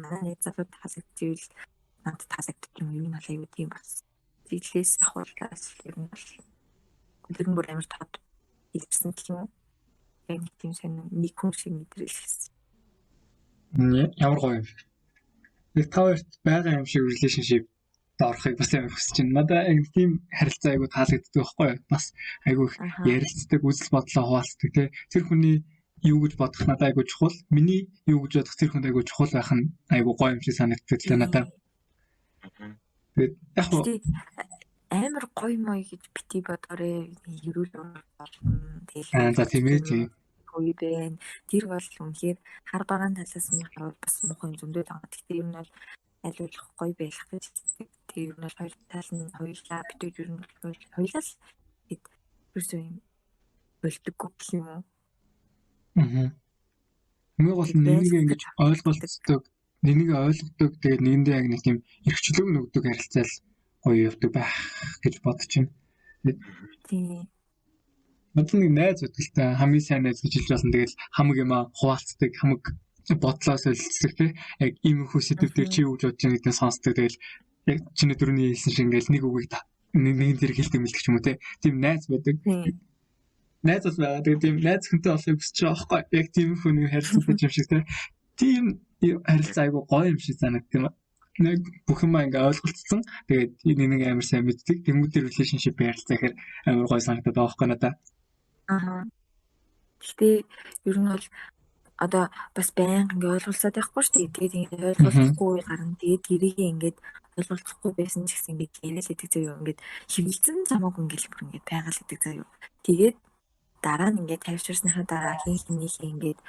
манай залуу таалагдчихвэл надад таалагдчих юм. Ер нь бол аюу тийм бас жилээс ахуулаас ер нь бол бүр амар тод илэрсэн гэх юм уу. Яг тийм сайн нэг хүн шиг мэдрэлсэн. Ямар гоё юм. Нэг таварт байгаа юм шиг relationship орохыг бас амар хүсэж байна. Надад яг тийм харилцаа айгу таалагддаг байхгүй юу? Бас айгу их ярилцдаг, үзэл бодлоо хуваалцдаг тий. Тэр хүний юу гэж бодох надад айгу чухал. Миний юу гэж бодох тэр хүнд айгу чухал байх нь айгу гоё юм шиг санагддаг л надад. Тэгээд яг амар гоё мой гэж бити бодорой хэрүүл орно. Тэгээд за тийм ээ тийм. Гоё байна. Тэр бол үнэхээр хар бараан талаас нь харвал бас муухай зөндөө байгаа. Гэхдээ юм бол алиулах гоё байх гэж хэлдэг. Тэр юм бол хоёр тал нь хоёулаа битүү ер нь хоёулаа л ерөөсөө юм болдоггүй гэх юм уу. Нэг бол нэгийг ингэж ойлголцдог, нэгийг ойлгодог, тэгээд нэгэндээ яг нэг тийм эрхчлөг нөгдөг харилцаал гоё явдаг байх гэж бодож байна. Тийм. Надад нэг найз удалтай хамгийн сайн найз гэж хэлж болно. Тэгээд хамаг юм хуваалцдаг, хамаг бодлоо солилцдог тий. Яг ийм их сэдвээр чи юу гэж бодож байгааг гэдээ сонсдог. Тэгэл яг чиний дөрөвний хэлсэн шиг ингээл нэг үгийг нэг зэрэг хэлдэг мэлдэг ч юм уу те. Тийм найз байдаг. Найз бас байгаа. Тэгээд тийм найз хүнтэй болохыг хүсэж байгаа байхгүй. Яг тийм хүний харилцаатай юм шиг те. Тийм харилцаа айгу гоё юм шиг санагдсан юм. Нэг бүх юм ингээ ойлголцсон. Тэгээд нэг амар сайн мэддэг. Тэмүүтэр relationship харилцаа гэхээр амар гоё санагдаад байгаа байхгүй надаа. Гэхдээ ер нь бол одоо бас байнга ингээ ойлголцоод байхгүй шүү дээ. Тэгээд ингээ ойлголцохгүй гарна. Тэгээд тэрийг ингээд ойлголцохгүй байсан ч гэсэн ингээд яриад идэг заяа ингээд хөвөлцөн замаагүй ингээд бүр ингээд байгаал идэг заяа. Тэгээд дараа нь ингээд тавьчихсныхаа дараа хинхнийхээ ингээд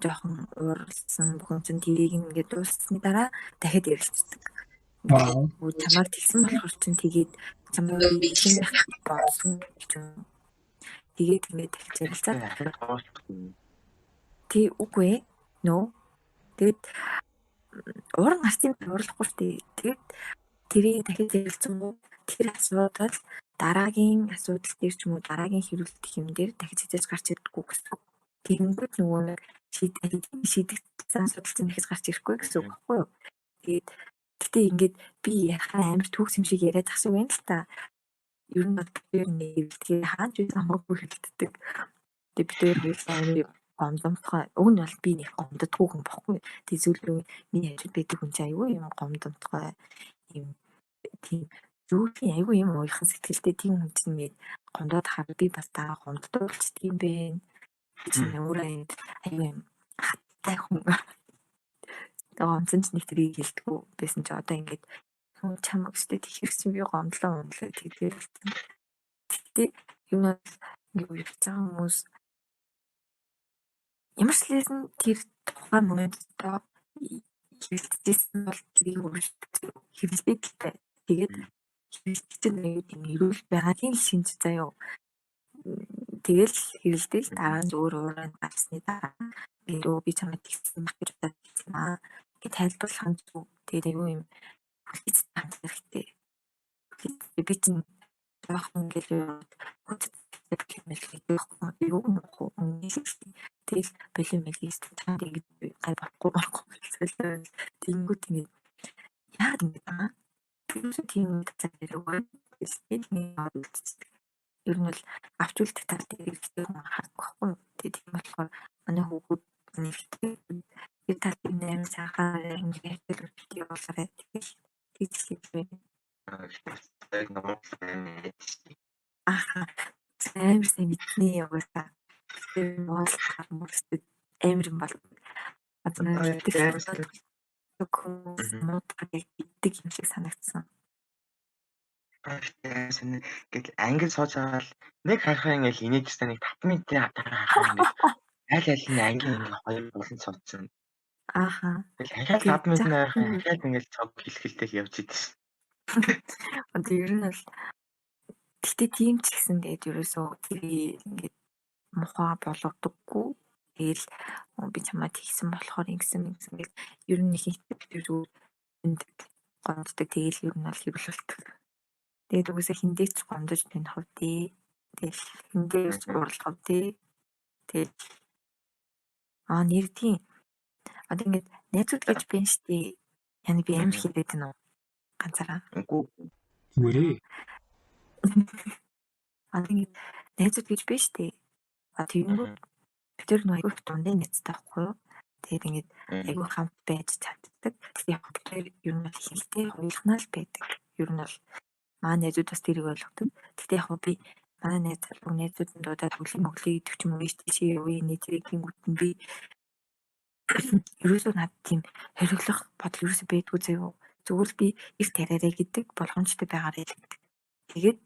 жоохон ууралсан бүхэмжин тэрийг ингээд дуусны дараа дахиад ярилцдаг. Чамаар тэгсэн болохоор чинь тэгээд чамаар тэгсэн байх болсон гэж юм. Тэгээд ингээд дахиж ярилцаад тий үгүй ээ. Нөө. Тэгээд ууран гарсан уурлахгүй шүү дээ. Тэгээд тэрийг дахиж ярилцсан гоо тэр асуудал дараагийн асуудал дээр ч юм уу дараагийн хэрүүлдэх юм дээр дахиж хийж гарч ирдэггүй гэсэн. Тэгэнгүүт нөгөө нэг шийдэгдсэн асуудал чинь дахиж гарч ирэхгүй гэсэн үг байхгүй юу? Тэгээд гэтээ ингээд би яхаа амар төгс юм шиг яриад асуу юм л та. Ер нь бол тэр нэвлэгээ хааж байсан хамаагүй хэлдэг. Тэгээд би тэр амар гомдомтгой. Уг нь бол би нэг гомддоггүй хүн бохгүй. Тэгээд зүйлээ миний хажууд байдаг хүн чинь аюу юм гомдомтгой юм тийм зүүлийн аюу юм уйхан сэтгэлтэй тийм хүн чинь нэг гомдоод хар би бас даа гомддог болчихдөг юм бэ. Чинь өөрөө аюу юм хаттай хүн. Гомцсон ч нэг тэрийг хэлдэггүй байсан ч одоо ингээд хүн чамаг өстэй тийхэр чинь би гомдлоо тэгээд тэгтээ юм нэг үеч байгаа хүмүүс ямар ч лсэн тэр тухайн моментоо хэлчихсэн бол тэрийг өөрчлөлт хэвлэдэг гэдэг. Тэгээд хэвлэгч нэг юм эрүүл байгалийн шинж заяа. Тэгэл хэвлэдэг дараа нь өөр өөрөнд гарсны дараа би чамд тэгсэн баг гэж бодоод хэлсэн аа. Гэт тайлбарлах нь зүг. Тэгээд аюу юм хүлээц тань хэрэгтэй. Би чинь жоохон ингээл юу тэгэл болон мэлгийс танд ингэж гай болохгүй гэсэн. Тэнгүүт ингэ яа ингэ таа. Тийм цагаараа гэсэн. Ер нь бол авч үлдэх тал дээр ихтэй хүн харахгүй. Тэгээд тийм болохоор манай хүүхэд нэгтэй тэр талыг нэмж цаахаар ингэж хэлдэг болоорой. Тэгээд тийчлээ. Амар сайн мэднэ яваасаа. Тэр бол хамаарстай амар юм бол. Гэдэг юм шиг санагдсан. Гэтэл англи сууж байгаа л нэг харахаа ингээл инээжсэн нэг 5 минутын дараа харахаа ингээл аль англи ингээл хоёр болон суудсан. Тэгэл дахиад 5 минутын дараа дахиад ингээл цог хэлхэлтэй явж идсэн. Одоо ер нь бол гэхдээ тийм ч гэсэн тэгээд ерөөсөө тэр ингээд мухаа болгодоггүй. Тэгэл би чамаа тэгсэн болохоор ингэсэн гэл ер нь их хэвээр гомддог. Тэгэл ер нь бол хэвлэлдэг. Тэгээд үгүйсээ хиндээч гомдож тань хав дээ. Тэгэл хиндээч уурлах хав дээ. Тэгэл нэрдийн одоо ингээд найзууд гэж байна штий. Яна би амар хийгээд байна уу? Ганцаараа. Зүгээрээ. Ингээд найзууд гэж байна штий. Тэгэнгүүт тэр нэг айгүй дундын нэцтэй байхгүй юу? Тэгээд ингээд айгүй хамт байж чаддаг. Тэгээд яг тэр ер нь хэлтэй хоёулахнаа л байдаг. Ер нь бол манай найзууд бас тэрийг ойлгодог. Гэхдээ яг би манай найзууд нь дуудаад хөлийн моглыг идэх юм уу чи үе нийтрийг гингүүт нь би ерөөсөө над тийм хориглох бодол ерөөсөө байдгүй заяа. Зүгээр л би их тараарэ гэдэг болгоомжтой байгаарэ гэдэг. Тэгээд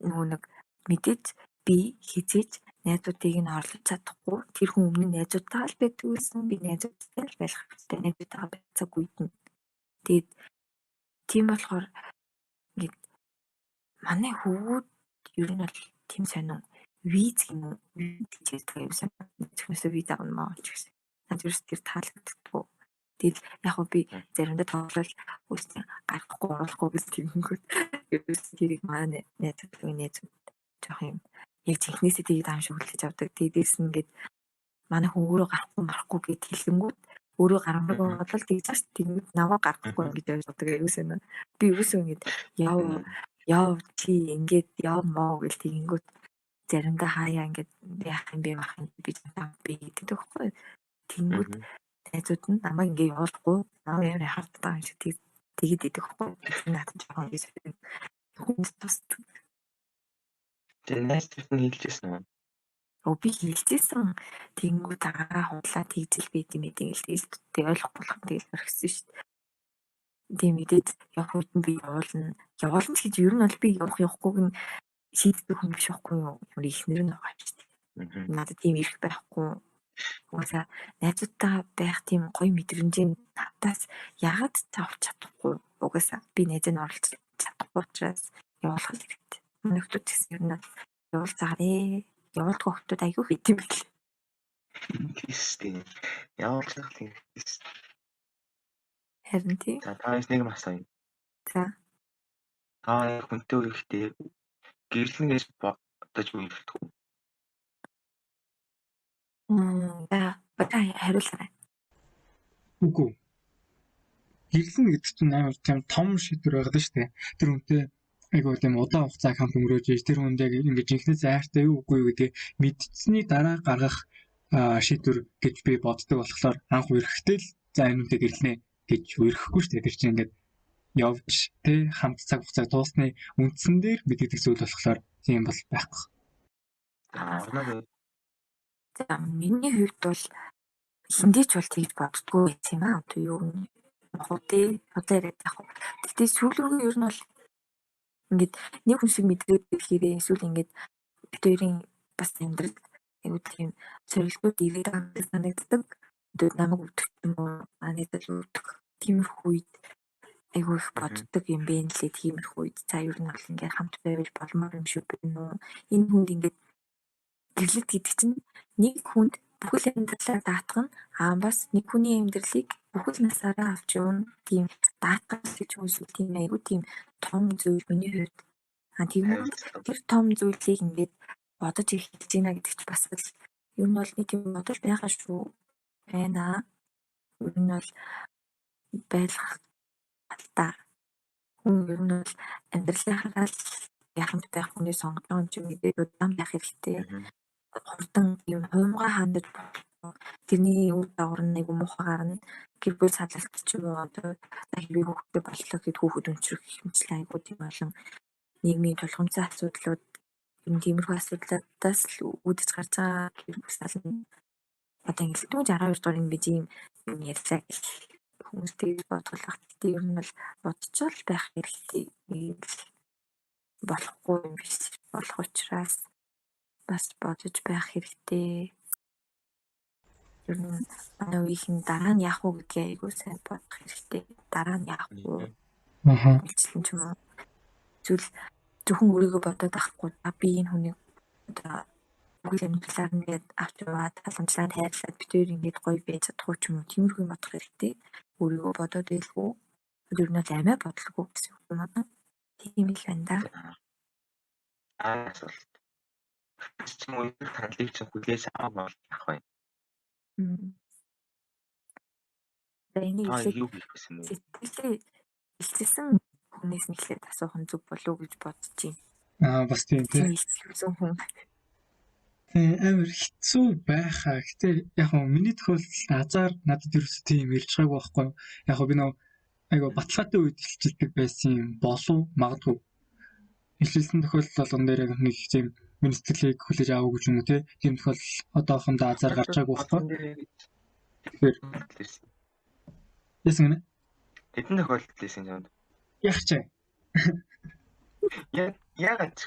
нөгөө нэг мэдээж би хизээж найзуудыг нь орлож чадахгүй. Тэр хүн өмнө найзуудтай л байдаг гэсэн. Би найзуудтай л байх хэрэгтэй. Найзуудтайгаа байцаагүй юм. Тэгээд тийм болохоор ингээд манай хөвгүүд ер нь бол тийм сонин виз юм уу? Виз гэдэг юм сайн. Зөвхөн виз авах ч гэсэн. Наад ерөөс тэр таалагддаггүй. Тэгээд яг хөө би заримдаа тоглол үстэй гарахгүй оруулахгүй гэж тэгэнгүүт ерөөс тэрийг манай найзууд жоох юм яг технээсээ тэгээд аим шиг хүлээж авдаг. Дээрээс нь ингээд манай хүн өөрөө гарахгүй марахгүй гэд хэлэнгүүт өөрөө гарамруу бодол тэгж тийм намайг гаргахгүй ингэж ойлгодог юусэн нь. Би юусэн ингэж яв чи ингэж яв моо гэл тэгэнгүүт заримдаа хаяа ингэж яах юм бэ мах юм би гэдэг тэгэхгүй. Тэнгүүт найзууд нь намайг ингэ явуулахгүй намайг ямар хартаа юм шиг тэгээд идэх байхгүй. Надад жоохон гэж хүн тусдаг. Тэгээ найзууд нь хэлжсэн үү? Би хэлжсэн тэнгүүд агаа худлаа тэгжэл байд юм гэдэг л тэгээд ойлгохгүй болох тэгэл орхисон шүү дээ. Тийм мэдээд явах үед нь би явуулна гэж ер нь бол би явахгүйг нь шийддэг хүн биш байхгүй юу? Ямар ихнэр нь байгаа шүү дээ. Надад тийм ирэх байхгүй. Угаасаа найзуудтай байх тийм гоё мэдрэмжийн надаас яагаад авч чадахгүй? Угаасаа би найзаа нь оролцож чадахгүй учраас явуулах хэрэгтэй. Нөхдөд гэсэн ер нь явуулцаарэ. Явуулдаг хүмүүс айгүй хэд юм бэ? Тийм. Явуулах тийм. Харин тийм. За тааш нэг асууя. За. Та хүнтэй үеийнхтэй гэрлэн гэж бодож үерхдэг үү? Бата хариулаарай. Үгүй. Гэрлэн гэдэг чинь амар тийм том шийдвэр байгаад шүү дээ. Тэр үнтэй айгуу тийм удаан хугацаа хамт өнгөрөөж иж тэр хүнд яг ингэж инхнээ зайртай юу үгүй юу гэдэг мэдсэний дараа гаргах шийдвэр гэж би боддог болохоор анх үерхэхдээ л за энэ үнтэй гэрлэнэ гэж үерхэхгүй шүү дээ. Тэр чинь ингээд явж тэ хамт цаг хугацаа дуусны үндсэн дээр мэддэг зүйл болохоор тийм бол байхгүй. За миний хувьд бол хиндээч бол тэгж боддгоо байсан юм аа. Одоо юу худаа яриад яг. Тэгтээ сүүл рүү ер нь бол ингээд нэг хүн шиг мэдрээд ирэхээрээ эсвэл ингээд бид хоёрын бас амьдрал айгуу тийм сорилтууд ирээд санагддаг. Одоо намайг үтгэх юм уу? Надад л үтгэх. Тиймэрхүү үед айгуу их боддог юм бэ нэлээ тиймэрхүү үед. За ер нь бол ингээд хамт байвал болмоор юм шүү бэ нүү. Энэ хүнд ингээд гэрлэлт гэдэг чинь нэг хүнд бүхэл амьдралаа даатгах нь бас нэг хүний амьдралыг бүхэл насаараа авч явна. Тийм даатгах гэж үгүй тийм айгуу тийм том зүйл миний хувьд. Тийм тэр том зүйлийг ингээд бодож ирэх гэж байна гэдэг чинь бас л ер нь бол нэг юм бодож байгаа шүү. Байна. Ер нь бол байлгах та хүн ер нь бол амьдралынхаа яханд байх хүний сонгож байгаа юм чи мэдээд удаан байх хэрэгтэй. Хурдан юм хуумгаа хандаж тэрний үр дагавар нь айгу муухай гарна. Гэр бүл салалт ч юм уу одоо хэрвээ хүүхдээ боллоо гэхэд хүүхэд өнчрөх хэмжил айгу тийм олон нийгмийн тулгымцсан асуудлууд юм тиймэрхүү асуудлаас л үүдэж гарч байгаа гэр бүл сална. Одоо ингээд 62 дугаар ингэж юм ярьлаа гэх хүмүүс тэгж бодголох гэдэг ер нь бол бодцол байх хэрэгтэй болохгүй юм биш болох учраас бас бодож байх хэрэгтэй. Ер нь манай үеийн дараа нь яах вэ гэдгээ айгүй сайн бодох хэрэгтэй. Дараа нь яах вэ? Мэдлэн ч юм уу. Зүйл зөвхөн өөрийгөө бодоод авахгүй би энэ хүнийг одоо бүхэл амьдралаар ингээд авч яваад халамжлаад хайрлаад бид хоёр ингээд гоё байж чадах уу ч юм уу. Тиймэрхүү бодох хэрэгтэй. Өөрийгөө бодоод байлгүй. Ер нь бол амиа бодлого гэсэн үг юм аа. Тийм л байна да. Асуулт. Чи мөн танилыг чи хүлээж авах бол яах вэ? Энийг юу хийх гэсэн бэ? Сэтгэлээ илчилсэн хүнээс нэхлээд асуух нь зүг болов уу гэж бодож байна. Бас тийм тийм. Илчилсэн хүн. Амар хэцүү байхаа. Гэтэ яг нь миний тохиолдолд азар надад ерөөсөө тийм ирж байгаагүй байхгүй. Яг би нөө айгаа баталгаатай үед илчилдэг байсан юм болов магадгүй. Илчилсэн тохиолдол болгон дээр яг нэг тийм миний сэтгэлийг хүлээж аваагүй ч юм уу тийм тохиолдол одоохондоо азар гарч байгаагүй байхгүй. Тэгэхээр яасан гэнэ? Хэдэн тохиолдол байсан юм? Яг ч яагаад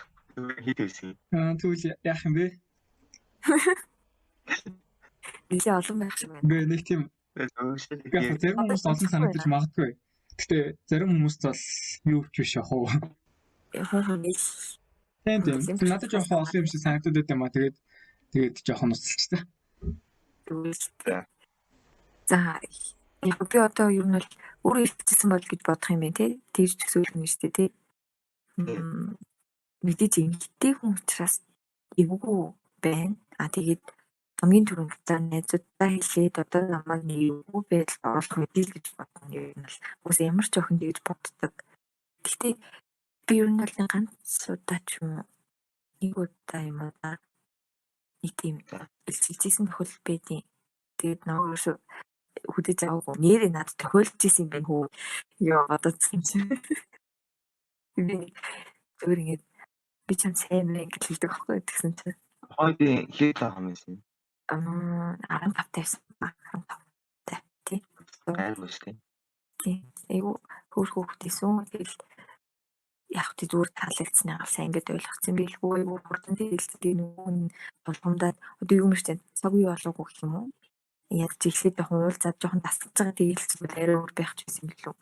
хэд байсан? Тэгвэл яах юм бэ? Нэлээ олон байх шиг байна. Нэг тийм яг зарим хүмүүс олон санагдаж магадгүй. Гэтэ зарим хүмүүст бол юу ч биш яг уу. Тийм. Надад жоохон олон юм шиг санагдаад байт юм аа. Тэгээд жоохон усталчтай. За яг би одоо ер нь бол өөрөө илчилсэн бол гэж бодох юм байна тий. Тэгж төсөөлнө шүү дээ тий. Мэдээж эмгтэй хүн учраас эвгүй байна. Тэгээд хамгийн түрүүнд за найзуудтай хэлээд одоо намайг нэг юу байдал оруулах мэдээ л гэж бодно юм бол үс ямар ч охин тэгж боддог. Гэхдээ би ер нь бол ганц удаа ч юм уу нэг удаа юм уу да нэг тийм илчилжсэн тохиол байдیں۔ Тэгээд намайг ерөөсөө хүдэж аваагүй нэрээ надад тохиолж исэн юм байна хөө. Яа бодоцсон юм чинь. Би зүгээр ингээд би ч сайн мэн гэж хэлдэг аахгүй гэсэн чинь. Хойд хэд байгаа юм бэ? 15 тавьсан ба 15 тий. Айгуу шүү. Тий. Айгуу хөөрхөн хөтөсөн. Тэгэл яг тий зүгээр таалагдсанаа сайн ингээд ойлгоцсон билгүй айгуу хурдан хэлцдэг нөгөө нь болгоомдаад одоо юу мэрч цаг үе болоогүй гэх юм уу? Яг жиглээд жоохон уулзаад жоохон тасгаж байгаа тэгэл зүгээр арай өөр байх ч байсан билүү.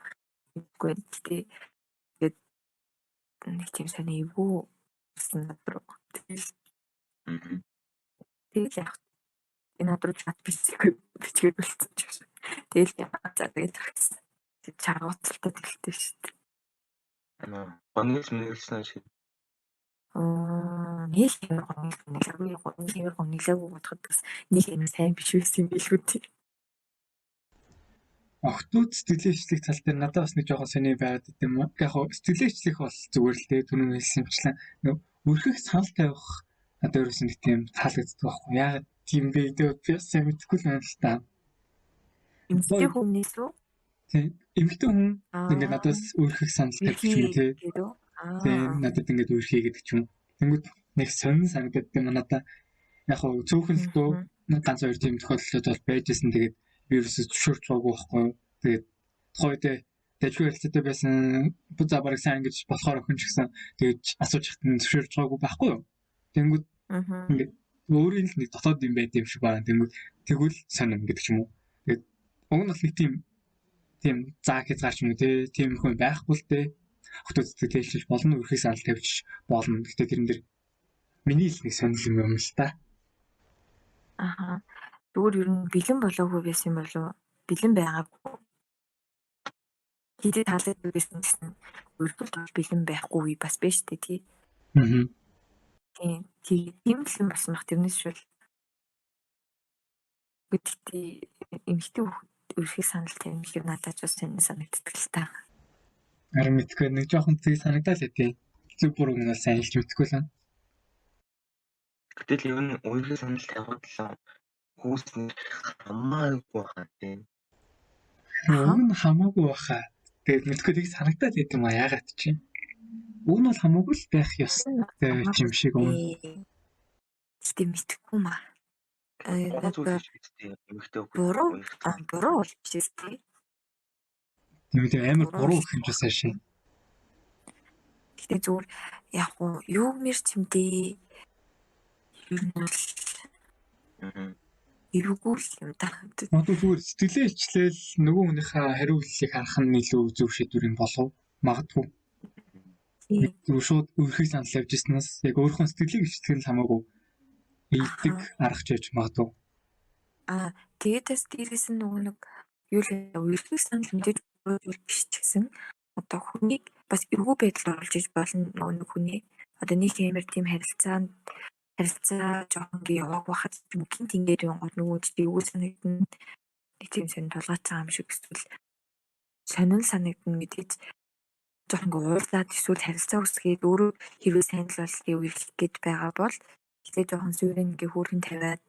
Үгүй тий. Тэгээд нэг тийм сони эвгүй гэсэн надруу. Тэгэл яг энэ надруу чат бичгээд болцсон ч юм. Тэгэл за тэгээд хэрэгсэн. Тэг чаргууцалтай тэлтэй шүү дээ. Гонёс мэлсэн шиг. Нэг юм гонёлаагүй бодоход бас нэг юм сайн биш байсан юм билүү тий. Охтууд сэтгэлээчлэх тал дээр надад бас нэг жоохон сони байгаад байт юм уу. Яг хоо сэтгэлээчлэх бол зүгээр л дээ түрүүн хэлсэнчлэн өрхөх санал тавих надад ерөөс нэг тийм таалагддаг байхгүй. Яг тийм бэ гэдэг би бас сайн мэдэхгүй л байна л та. Эмэгтэй хүнээс үү? Тийм. Эмэгтэй хүн ингээд надаас өрхөх санал тавих юм тий. Тийм надад ингээд өрхий гэдэг ч юм. Тэнгүүд нэг сонин санагдаад юм надад. Яг хоо цөөхөн л дөө ганц хоёр тийм тохиолдлууд бол байжсэн. Тэгээд вирусыг зөвшөөрч байгаагүй байхгүй. Тэгээд тухайд дэжгүй хэлцээтэй байсан за бараг сайн гэж болохоор охин ч гэсэн тэгээд асууж хат нь зөвшөөрч байгаагүй байхгүй юу. Тэнгүүд ингээд өөрийн л нэг дотоод юм байт юм шиг байна. Тэнгүүд тэгвэл сонирн гэдэг ч юм уу. Тэгээд уг нь бол нэг тийм заа хязгаар ч юм уу тийм хүн байхгүй л дээ. Хотод сэтгэлжүүлж болно, өрхий санал тавьж болно. Гэхдээ тэрэн дээр миний л нэг сонирхол юм л та. Зүгээр ер нь бэлэн болоогүй байсан юм болов бэлэн байгаагүй. Хэдий таалагддаг байсан гэсэн өргөл бол бэлэн байхгүй бас биш үү тий. Тийм л юм болсон баг тэрнээс шүүл. Гэхдээ эмэгтэй өрхий санал тавих юм надад ч бас санагддаг л та. Харин мэдгүй нэг жоохон тийг санагдал хэвээ. Зүг буруу нь сайн хэлж мэдгүй л байна. Гэтэл ер нь өрхий санал тавихад л хүүснэр хамаагүй хаа тийм. Хамаагүй баха. Тэгээд мэдгүй тийг санагдал хэвээ юм а яагаад чи. Уг нь бол хамаагүй л байх ёстой юм шиг юм. Гэтэ мэдхгүй маа. Эмэгтэй буруу бол биш үү? Тийм амар буруу хэмжээс шин. Гэтэ зүгээр яг юу мэрч юм дээ. Ер нь бол эвгүй юм да. Магадгүй зүгээр сэтгэлээ илчлээл нөгөө хүнийхээ хариултыг харах нь илүү зөв шийдвэр юм болов. Магадгүй. Зүгээр шууд өрхий санал явж ирснээс яг өөрийнхөө сэтгэлийг илчлэх нь хамаагүй ийдэг арга ч яж магадгүй. Тэгээд дээрээс нь нөгөө нэг юу л өрхий санал мэдээж биш ч гэсэн одоо хүнийг бас эвгүй байдал оруулж иж болно нөгөө нэг хүний одоо нэг юмэр тийм харилцаа жоохон яваг бахад гинт ингээд юм гол нөгөө чи эвгүй санагдана нэг тийм сонир толгойч байгаа юм шиг эсвэл сонин санагдана мэдээж жоохон уурлаад эсвэл харилцаа үсгээд өөрөө хэрвээ сайн л бол үерхэх гээд байгаа бол тэгээд жоохон сүрэн ингээ хөөрхөн тавиад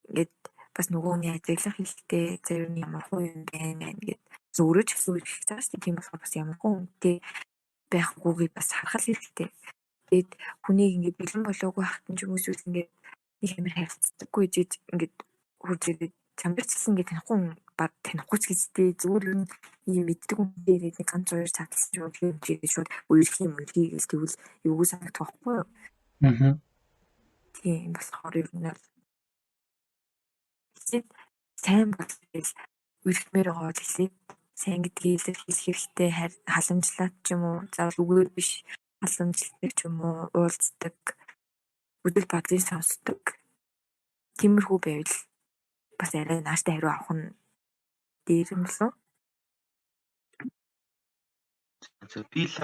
ингээд бас нөгөө нь ажиглах хэлтэй зөв ямар хуу юм бэ гэд зөөрөж асууж хэлж байгаа шүү дээ. Тийм болохоор бас ямар хуу үнэтэй байхгүйгийг бас харах хэрэгтэй. Тэгээд хүнийг ингээд бэлэн болоогүй хатан ч юм уу эсвэл ингээд нэг амар харилцдаггүй жиж ингээд хурцээд чамбарчсан ингээд танихгүй баг танихгүй ч гэжтэй зүгээр юм мэддэг хүн дээрээ нэг ганц хоёр цааталсан ч юм уу тэгээд шууд үерхийн гэж тэгвэл эвгүй санагдах байхгүй юу? Тийм болохоор ер нь сайн болчихвол үргэлмээр байгаа хэлээд сайн гэдгийг илэрхийлэх хэрэгтэй халамжлаад ч юм уу заавал үгээр биш халамжладаг ч юм уу уулздаг үдэл бодлыг сонсдог тиймэрхүү байвал бас арай нааштай хариу авах нь дээр юм болов. Би л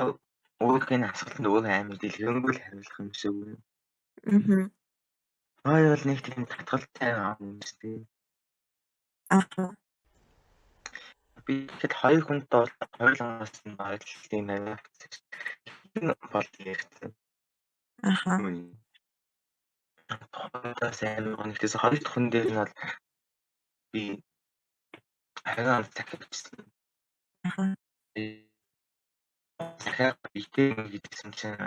өөрийнхөө асуултанд өөрөө амар дэлгэрэнгүй хариулах юм шиг үү? Ой бол нэг тийм татгалтай аав юм шүү дээ. Аа. Би ихэд хоёр хүнд бол хоёулангаас нь ойлголтын аваад бол ярьсан. Аа. Тухайдаас амар нэгтээс хоёр дахь хүн дээр нь бол би хариу захиж бичсэн. Аа. Захиа битээ гэдсэн чинь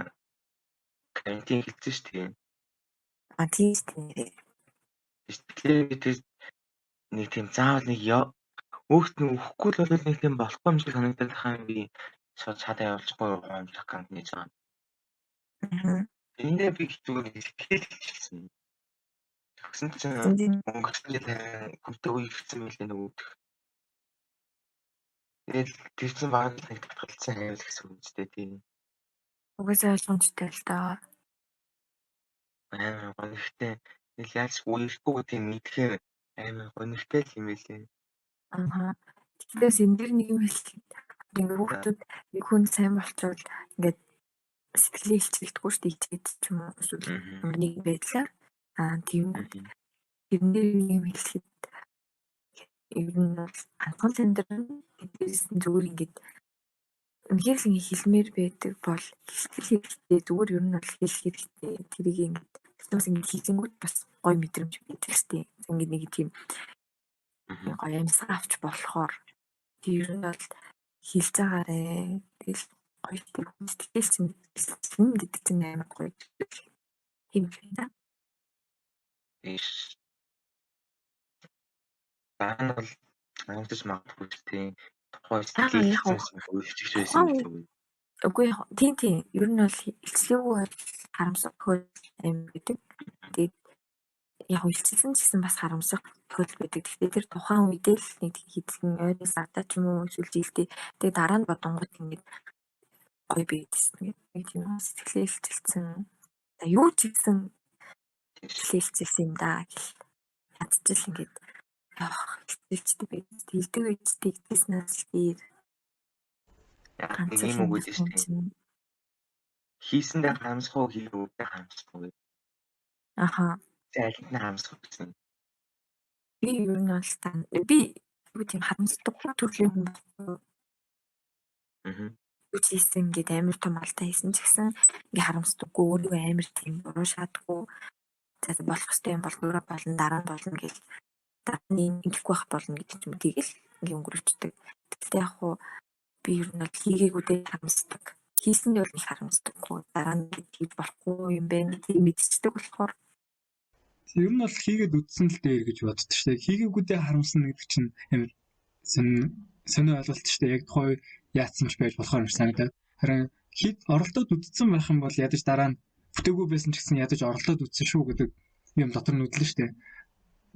карантин хэлсэн шүү дээ. Тийм шүү. Тэгэхээр би тэр нэг тийм заавал нэг өөрт нь өгөхгүй л бол нэг тийм болохгүй юм шиг санагдаад хаа би шууд чадаа явуулчихгүй юм компани хийж байгаа. Аа. Эндээ би зүгээр хэлэхэд хэлсэн. Тэгсэн чинь өнгөрсөн гүнтэй үе хэлсэн мэлээ нөгөө. Тэгээд тэр чинь баг нэг татгалцсан хайвал гэсэн үг үстэй тийм. Угаасаа ойлгомжтой л доо. Амар гонхтой. Тэгэл яаж үерхгүй тийм мэдхээр амар гонхтой л юм байлээ. Аа. Тэгэхээр энэ дэр нэг юм хэлэхэд ингээд хүүхдүүд нэг хүн сайн болчихвол ингээд сэтгэлээ илчилдэггүй шүү дээ. Ичээд ч юм уу эсвэл нэг байдлаар тийм тэрнээ нэг юм хэлэхэд ер нь бол ганцхан тендер дээрээс нь зүгээр ингээд үнэхээр л ингээд хэлмээр байдаг бол хэлэх хэрэгтэй зүгээр ер нь бол хэлэх хэрэгтэй. Тэрийг ингээд бас ингээд хийзэнгүүт бас гоё мэдрэмж байдаг шүү дээ. Ингээд нэг тийм гоё амьсгал авч болохоор тэр нь бол хэлж байгаарэ. Тэгэл гоё тэр сэтгэлсэн гэдэг чинь амар гоё юм байна. Иш. Баан бол амтж магадгүй тийм тухайн сэтгэлсэн өөрчлөгч байсан юм. Үгүй тийм ер нь бол илчлээгүй харамсах хөл аим гэдэг. Тэгээд яг илчилсэн ч гэсэн бас харамсах хөл байдаг. Гэхдээ тэр тухайн үедээ л нэг хийдгэн ойрын сартаа ч юм уу эсвэл жилдээ тэгээд дараа нь бодонгууд ингэж гоё байдсан. Нэг тийм сэтгэлээ илчилсэн. Юу ч гэсэн илчилсэн юм да гэл ядчихл ингэж илчилчтэй байд. Хилдэг үедээ тэгснээс би ганцхан юм үг гэж тийм. Хийсэндээ харамсахгүй хийлгүүтэй харамсахгүй. Аха. Зайлт нь харамсах гэсэн. Би ер нь бол би юу тийм харамсдаггүй төрлийн хүн байна. Үгүй хийсэн ингээд амар том алдаа хийсэн ч гэсэн ингээд харамсдаггүй өөрөө амар тийм буруу шаардахгүй. За болох ёстой юм бол өөрөө болно дараа нь болно гэж дарааны ингэхгүй байх болно гэж юм тэгэл ингээд өнгөрөөчдөг. Тэгтээ яг хуу би ер нь бол хийгээгүүдээ харамсдаг. Хийсэн нь бол нэг харамсдаггүй. Дараа нь хийж болохгүй юм байна тийм мэдчихдэг болохоор ер нь бол хийгээд үтсэн л дээр гэж боддог шүү дээ. Хийгээгүүдээ харамсна гэдэг чинь амар сонио ойлголт шүү дээ. Яг тухай яатсан ч байж болохоор юм санагдаад. Харин оролдоод үтсэн байх юм бол ядаж дараа нь бүтээгүй байсан ч гэсэн ядаж оролдоод үтсэн шүү гэдэг юм дотор нь үтлээ шүү дээ.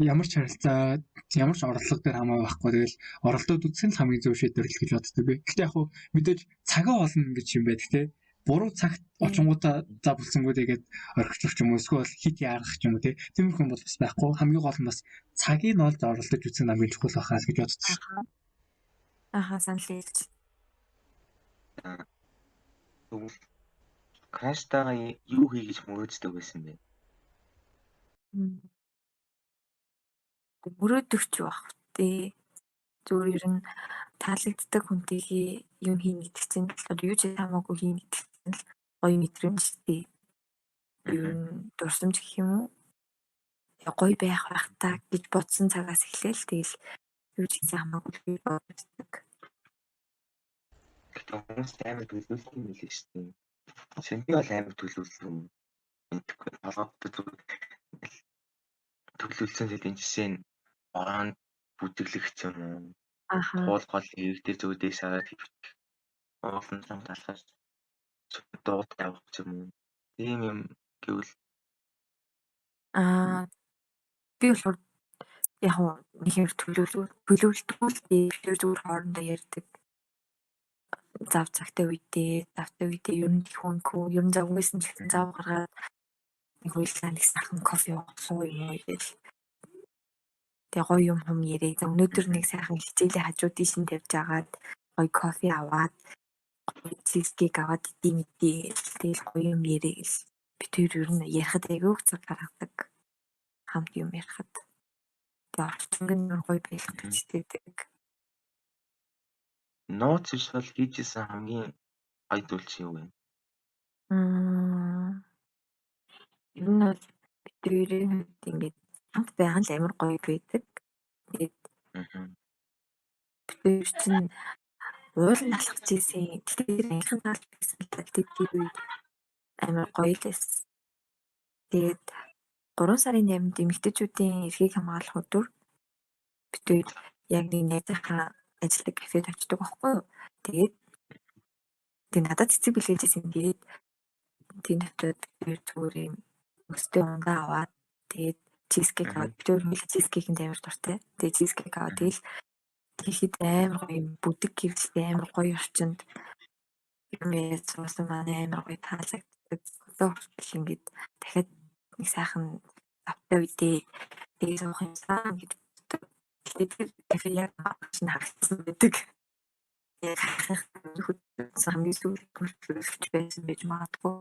Ямар ч харилцаа, ямар ч орлого дээр хамаа байхгүй. Тэгэл оролдоод үтсэн л хамгийн зөв шийдвэрлэл гэж боддог би. Гэхдээ яг хуу мэдээж цагаа олно гэж юм байдаг те. Буруу цагт очингуудаа за бүлсэнгүүдээгээд орхичих юм уу эсвэл хит яарах юм уу те. Тиймэрхүү юм бол бас байхгүй. Хамгийн гол нь бас цагийг нь олж оролдож үтсэн хамгийн чухал байхаа гэж боддог. Аха саналж. Краштагаа юу хий гэж мөрөөддөг байсан бэ? Мөрөөдөг ч байх тий. Зүгээр ер нь таалагддаг хүнтэйгээ юм хийнэ гэдэг чинь одоо юу ч хамаагүй хийнэ гэдэг чинь л гоё мэдрэмж тий. Ер нь дурсамж гэх юм уу? Гоё байх та гэж бодсон цагаас эхлээл тэгэл юу ч хийсэн хамаагүй би боддог. Гэхдээ хүмүүс амар төлөвлөлт юм билээ шүү дээ. Шинэ бол амар төлөвлөлт юм. Толгойд төлөвлөсөн зүйлийн жишээ нь бороонд бүжиглэх юм уу? Туулгал хэрэгтэй зүйдээс аваад хийх. Уулын зам талхаж дууд явах юм уу? Ийм юм гэвэл би болохоор яг нэг юм төлөвлөлтгүй л дээ зүгээр хоорондоо ярьдаг. Завтай үедээ ер нь хүнгүй ер нь завгүйсэн ч гэсэн зав гаргаад нэг хуйлаа нэг сайхан кофе уух юм уу гэж. Тэгээ гоё юм яриа. Өнөөдөр нэг сайхан хичээлийн хажуудын шин тавьж агаад гоё кофе аваад чизкейк аваад идэе. Тэгэл гоё юм яриа гэл. Би тэр ер нь ярихад айгүй цаг гаргадаг. хамт юм ярихад тэгээ орчинг нь гоё байх гэж тэгдэг. Нууц вишуал хийжсэн хамгийн гоё зүйл чи юу вэ? Ер нь бол бид хоёрын хувьд ингээд хамт байгаа л амар гоё байдаг. Тэгээд бид хоёр чинь уулын алхаж ийсэн. Тэгээд анхны талд байсан л тэр үед амар гоё л байсан. Тэгээд 3 сарын 8-нд эмэгтэйчүүдийн эрхийг хамгаалах өдөр бид хоёр яг нэг найзынхаа ажилладаг кафед очдог байхгүй юу? Тэгээд надад цэцэг бэлгээжсэн. Тэгээд тийм надад зүгээр юм өстэй ундаа аваад тэгээд чизкейк аваад бид хоёр хөл чизкейкэнд амар дуртай. Тэгээд чизкейк аваад тэгэл тэгэхэд амар гоё юм бүдэг гэрэлтэй амар гоё орчинд юм яаж суусан манай амар гоё таалагддаг. Одоо хүртэл ингээд дахиад нэг сайхан автаа үедээ тэгээд суух юмсан гэдэг. Тэгээд тэр кафе яг чинь харагдсан байдаг. Яг хамгийн сүүлд байсан байж магадгүй.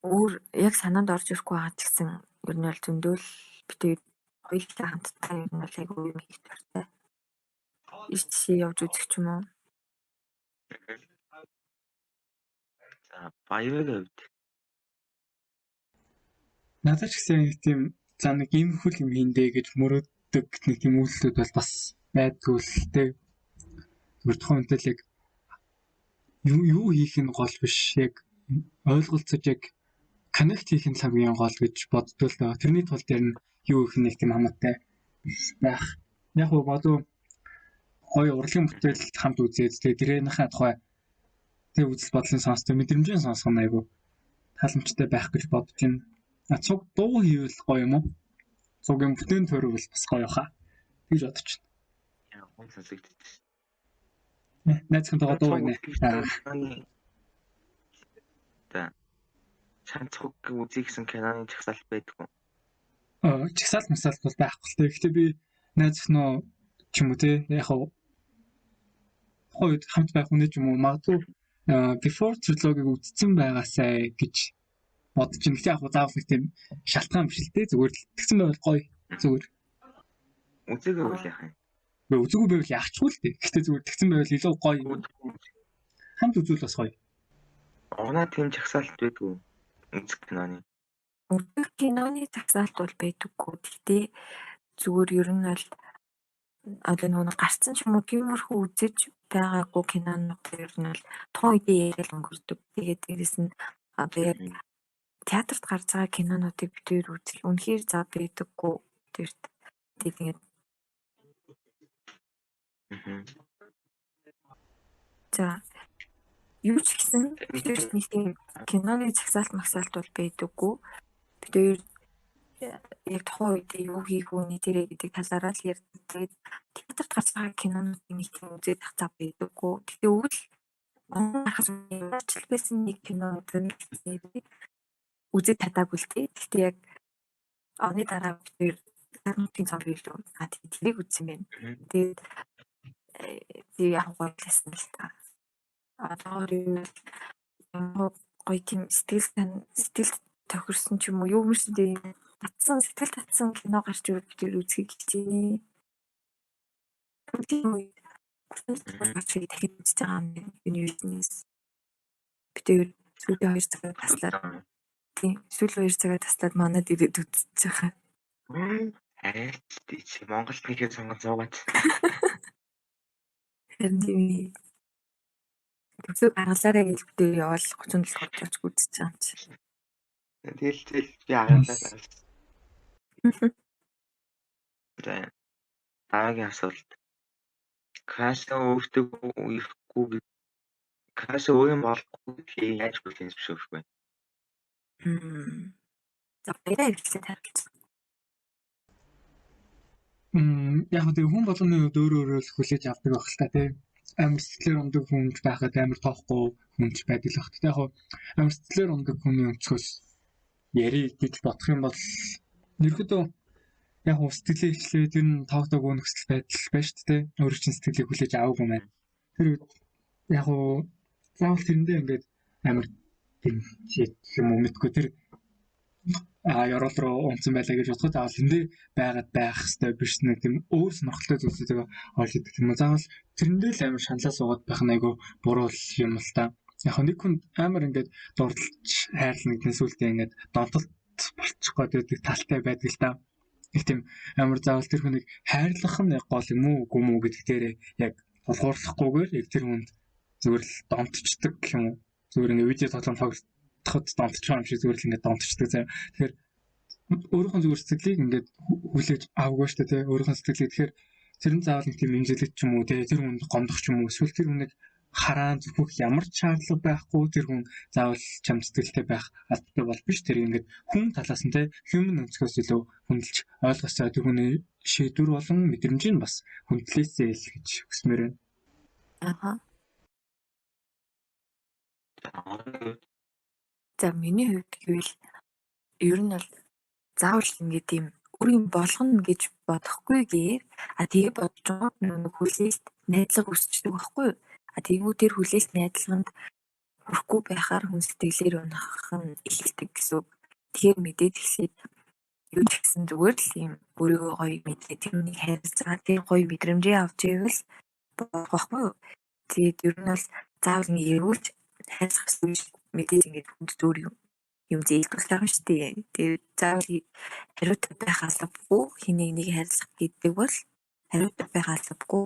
Өөр яг санаанд орж ирэхгүй байгаа ч гэсэн ер нь бол зөндөл бид хоёулаа хамтдаа ер нь бол айгүй юм хийх дуртай. Иш жишээ явж үзэх ч юм уу? За баярын хувьд Надад ч гэсэн нэг тийм за нэг юм хөл юм хийндэ гэж мөрөөддөг нэг юм үйлдэлүүд бол бас байдгүй л дээ. Зүгээр тухайн үедээ яг юу хийх нь гол биш, яг ойлголцож яг коннект хийх нь хамгийн гол гэж боддог л доо. Тэрний тулд ер нь юу их нэг тийм хамаатай байх. Яг гоо бодов гоё урлагийн бүтээл хамт үзээд тэгээ тэрийнхээ тухай тэг үзэл бодлын сонсдог мэдрэмжийн сонсох нь айгу таламжтай байх гэж бодож байна. Цуг дуу хийвэл гоё юм уу? Цугийн бүтээн төрөв бас гоё хаа. Тэгж бодож байна. яа гоо сонсогдчих. Найзхан дуу гинэ. За шанцхуг үзье гэсэн киноны чагсаалт байдгүй. Чагсаалт масаалт бол байхгүй л дээ. Гэхдээ би найзхноо ч юм уу те яг хойд хамт байх үнэ ч юм уу магадгүй before trilogy-г үзсэн байгаасай гэж бодож байна. Гэхдээ яг заавал нэг тийм шалтгаан биш л дээ. Зүгээр л тэгсэн байвал гоё. Зүгээр. Үзээгүй бол яах юм? Үзээгүй байвал яахчгүй л дээ. Гэхдээ зүгээр тэгсэн байвал илүү гоё. Хамт үзвэл бас гоё. Оноо тийм чагсаалт байдгүй. Үзэх киноны. Үзэх киноны чагсаалт бол байдаггүй. Гэхдээ зүгээр ер нь бол одоо нөгөө гарцсан ч юм уу тиймэрхүү үзэж байгаагүй кинонууд ер нь бол тухайн үедээ яг л өнгөрдөг. Тэгээд дээрэс нь одоо яг театрт гарч байгаа кинонуудыг бид хоёр үзэл үнэхээр зав байдаггүй. Тэгээд за юу ч гэсэн бид хоёр нэг тийм киноны чагсаалт магсаалт бол байдаггүй. Бид хоёр яг тухайн үедээ юу хийх үний тэрэ гэдэг талаараа л ярьдаг. Тэгээд театрт гарч байгаа кинонуудыг нэг тийм үзээд ах зав байдаггүй. Тэгтээ өвөл анхаас ярьж байсан нэг кинонууд үзээд татаагүй л дээ. Тэгтээ яг оны дараа бид хоёр Сармутын цомог илүү тэрийг үзсэн байна. Тэгээд яг гоёлсэн л та. Одоо юм гоё тийм сэтгэл тохирсон ч юм уу юу юм шиг сэтгэл татсан кино гарч ирвэл бид үзхийг хичээнэ. Тийм үед дахиад үзэж байгаа юм юунес бид сүүлийн 2 цагаар таслаад тийм сүүлийн 2 цагаар таслаад манад ирээд үзэж байгаа. Харин чи Монголд нэгэд сонгож зуугаад. Харин тийм төсөв гаргалаараа гэж бид явал 37 хот очиж үзэж байгаа юм чи. Тэгэл би агаалаа. За. Таагийн асуулт. Краш өөртөө үерхгүй краш өөр юм болохгүй гэдгийг яаж бүлээн зөвшөөрөх вэ? За баяраа хэлсэн тайлбар. Яг тийм хүн болгоны өөрөөр л хүлээж авдаг байх л та тийм амар сэтгэлээр ундаг хүнж байхад амар тоохгүй хүнж байдаг л бах. Яг амар сэтгэлээр ундаг хүний өнцгөөс яри гэж бодох юм бол ерөөдөө яг сэтгэлээ ичлээ тэр нь тоогдоогүй нөхцөл байдал байна шүү дээ. Өөрөө чинь сэтгэлийг хүлээж аваагүй маань. Тэр яг заавал тэрэндээ ингээд амар юм уу мэдгүй тэр Ёроол руу унтсан байлаа гэж бодоход заавал энэ дээр байгаад байх хэрэгтэй биш нэг тийм өөр сонирхолтой зүйлсүүдийг олж идэг юм уу. Заавал тэрэндээ л амар шаналаа суугаад байх нь айгүй буруу юм л та. Яг нэг хүн амар ингээд дурдж хайрлах нэгнээс үлдээ ингээд донтолт болчих гээд байдаг талтай байдаг л та. Их тийм амар заавал тэр хүнийг хайрлах нь гол юм уу үгүй мүү гэдэг дээр яг тулгуурлахгүйгээр яг тэр хүнд зүгээр л донтчдаг юм уу. Зүгээр ингээд видео тоглоом тогтоход донтчих юм шиг зүгээр л ингээд донтчдаг заяа. Тэгэхээр өөрийнхөө зүгээр сэтгэлийг ингээд хүлээж аваагүй шүү дээ. Өөрийнхөө сэтгэлийг тэгэхээр тэр нь заавал нэг тийм имзэлэг ч юм уу те тэр хүнд гомдох ч юм уу эсвэл тэр хүнийг хараан зүгөх ямар ч шаардлага байхгүй тэр хүн заавал чам сэтгэлтэй байх албатай бол биш тэр ингээд хүн талаас нь те human өнцгөөс илүү хөндлөж ойлгосоо тэр хүний шийдвэр болон мэдрэмжийг бас хүндлээсэй л гэж хүсмээр байна. Аха. За миний хувьд гэвэл ер нь бол заавал ингээд тийм үрийн болгоно гэж бодохгүйгээр тэгээ бодож байгаа нэг хүлээлт найдлага үүсчдэг байхгүй юу? Тэгвэл тэр хүлээлт найдлаганд хүрэхгүй байхаар хүн сэтгэлээр унах нь эхэлдэг гэсэн үг. Тэгэхээр мэдээд эхлээд юу ч гэсэн зүгээр л юм өөрийгөө гоё мэдээ тэр үнийг хайрлцгаа тэр гоё мэдрэмжээ авч ивэл болохгүй юу? Тэгээд ер нь бол заавал нэг эргүүлж хайрлах гэсэн мэдээж ингээд хүнд зөөр юм зээлдүүлэх юм шүү дээ. Тэгээд заавал хариутай байх албагүй хэнийг нэг хайрлах гэдэг бол хариутай байх албагүй.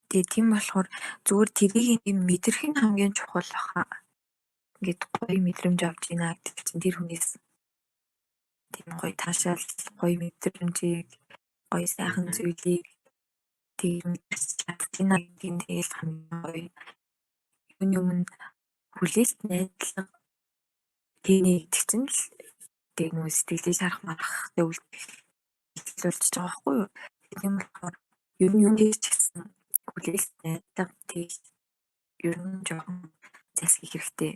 Тэгээд тийм болохоор зүгээр тэрийг юм мэдрэх нь хамгийн чухал баха. Ингээд гоё мэдрэмж авч ийна гэдэг чинь тэр хүнээс тийм гоё таашаал гоё мэдрэмжийг гоё сайхан зүйлийг тийм чадчихна гэдгийг тэгэл хамгийн гоё юм хүлээлт найдлага тэний гэдэг чинь л тэг нөө сэтгэлээ шарах марахтай үйлдэл болж байгаа байхгүй юу. Тийм болохоор ер нь юм хийж гэсэн хүлээлт найдлага тэг ер нь жоохон засгих хэрэгтэй.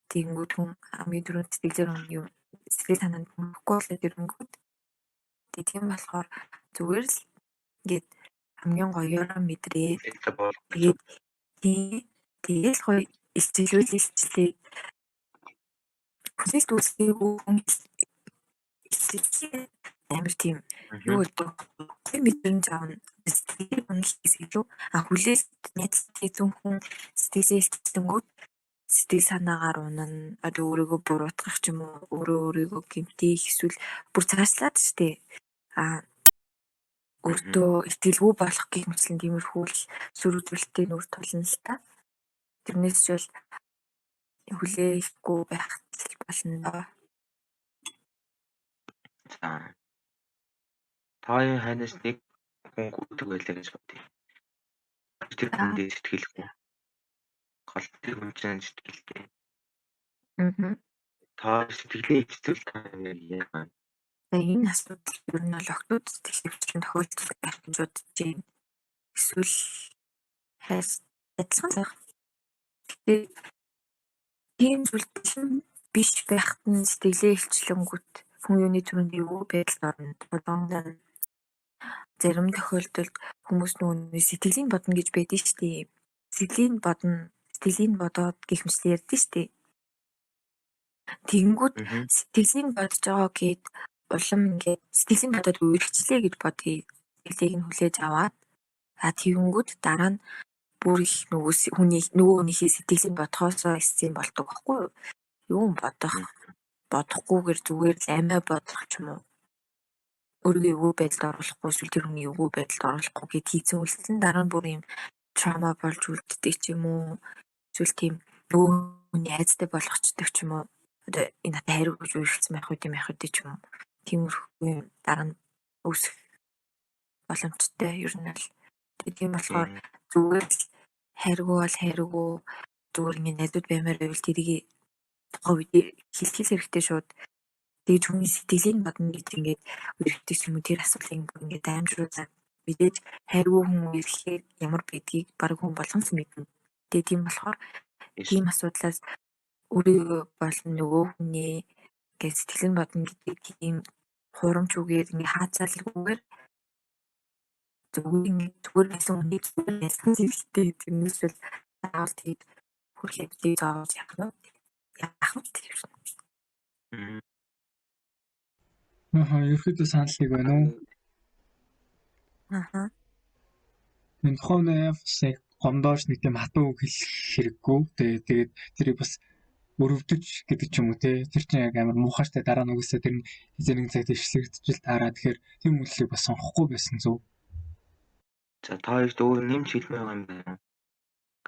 Тэгэнгүүт хүн хамгийн түрүүнд сэтгэлээр юм сэтгэл санаанд хүрэхгүй болоод ирэнгүүт тийм болохоор зүгээр л ингээд хамгийн гоёороо мэдрээ. Тэгээд гоё илчилүүлэлттэй хүлээлт үүсгээгүй хүн илчилээ амар тийм юу гэдэг гоё мэдрэмж аавна. Сэтгэл үнэлтээс илүү хүлээлт найдвартай хүн сэтгэлээ илчилэнгүүт сэтгэл санаагаар унана өөрийгөө буруутгах ч юм уу өөрийгөө гэмтэх эсвэл бүр цаашлаад штэ өөртөө итгэлгүй болох гэх мэтлэн тиймэрхүү сүр үзүүлэлттэй нүүр тулна л та. Тэрнээс ч бол хүлээхгүй байх болно доо. За. Таны ханаас нэг хүн гүйтг байлаа гэж бодъё. Тэр хүндээ сэтгэлгүй. Гол тэр хүн чинь сэтгэлтэй. Та сэтгэлээ эцэцүүл та яах вэ? Энэ асуудал ер нь бол охтууд сэтгэлөвчин тохиолддог байх гэж бодож байна. Эсвэл адилхан байх. Тэгээд тийм зүйл биш байхад нь сэтгэлээ илчлэнгүүт хүн юуны төрөнд юу байдалд орно. Бодондоо зарим тохиолдолд хүмүүс нөгөө сэтгэлийн бодно гэж байдаг шүү дээ. Сэтгэлийн бодоод гэх мэт ярьдэн шүү дээ. Тэгэнгүүт сэтгэлийн бодож байгаа гэд улам ингээд сэтгэлийн бодоод үргэлжлэе гэж бодъё. Сэтгэлийг нь хүлээж аваад тэгэнгүүт дараа нь бүр их нөгөө хүнийхээ сэтгэлийн бодхоосоо эссэн болдог байхгүй юу? Юу бодохгүйгээр зүгээр л амиа бодох ч юм уу. Өөрийгөө өвөө байдалд оруулахгүй эсвэл тэр хүний өвөө байдалд оруулахгүй гэд хийцэн үйлдэл нь дараа нь бүр юм трама болж үлддэг ч юм уу. Эсвэл тийм нөгөө хүний айцтай болгочдөг ч юм уу. Одоо энэ надад хариу гэж үргэлжлсэн байх үү ч юм уу. Тиймэрхүү юм дараа нь үүсэх боломжтой ер нь л. Тийм болохоор зүгээр л хайргүй бол хайргүй зүгээр ингэ найдвар баймаар байвал тэрийг тухайн үед хэлхийл хэрэгтэй шууд. Тэгээд хүний сэтгэлийн бодно гэж ингээд үргэлжлэх юм уу тэр асуудлыг ингээд аймжруулаад мэдээж хайргүй хүн ирэхээр ямар байдгийг баг хүн болгон ч мэднэ. Тэгээд тийм болохоор тийм асуудлаас өөрийгөө болон нөгөө хүний ингээд сэтгэлийн бодно гэдэг тийм хурамчгүй ингээд хаацаалгүйгээр зүгээр байсан хүний зүгээр байсан зүйлтэй тэрнээс бол заавал тэгээд хүлээж заавал яах нь. Ерөөхдөө саналыг байна уу? Аха. Энэ тухайн яг гомдоош нэг тийм хатуу хэлэх хэрэггүй. Тэгээд тэрийг бас өрөвдөж гэдэг ч юм уу те. Тэр чинь яг амар муухайштай дараа нь үгүйсээ тэр нэг цагт ишлэгдчихэл таараа. Тэгэхээр тийм үйлчлэг бас сонгохгүй байсан зөв. За та хоёрт өөр нэмж хэлмээр байгаа юм байна уу?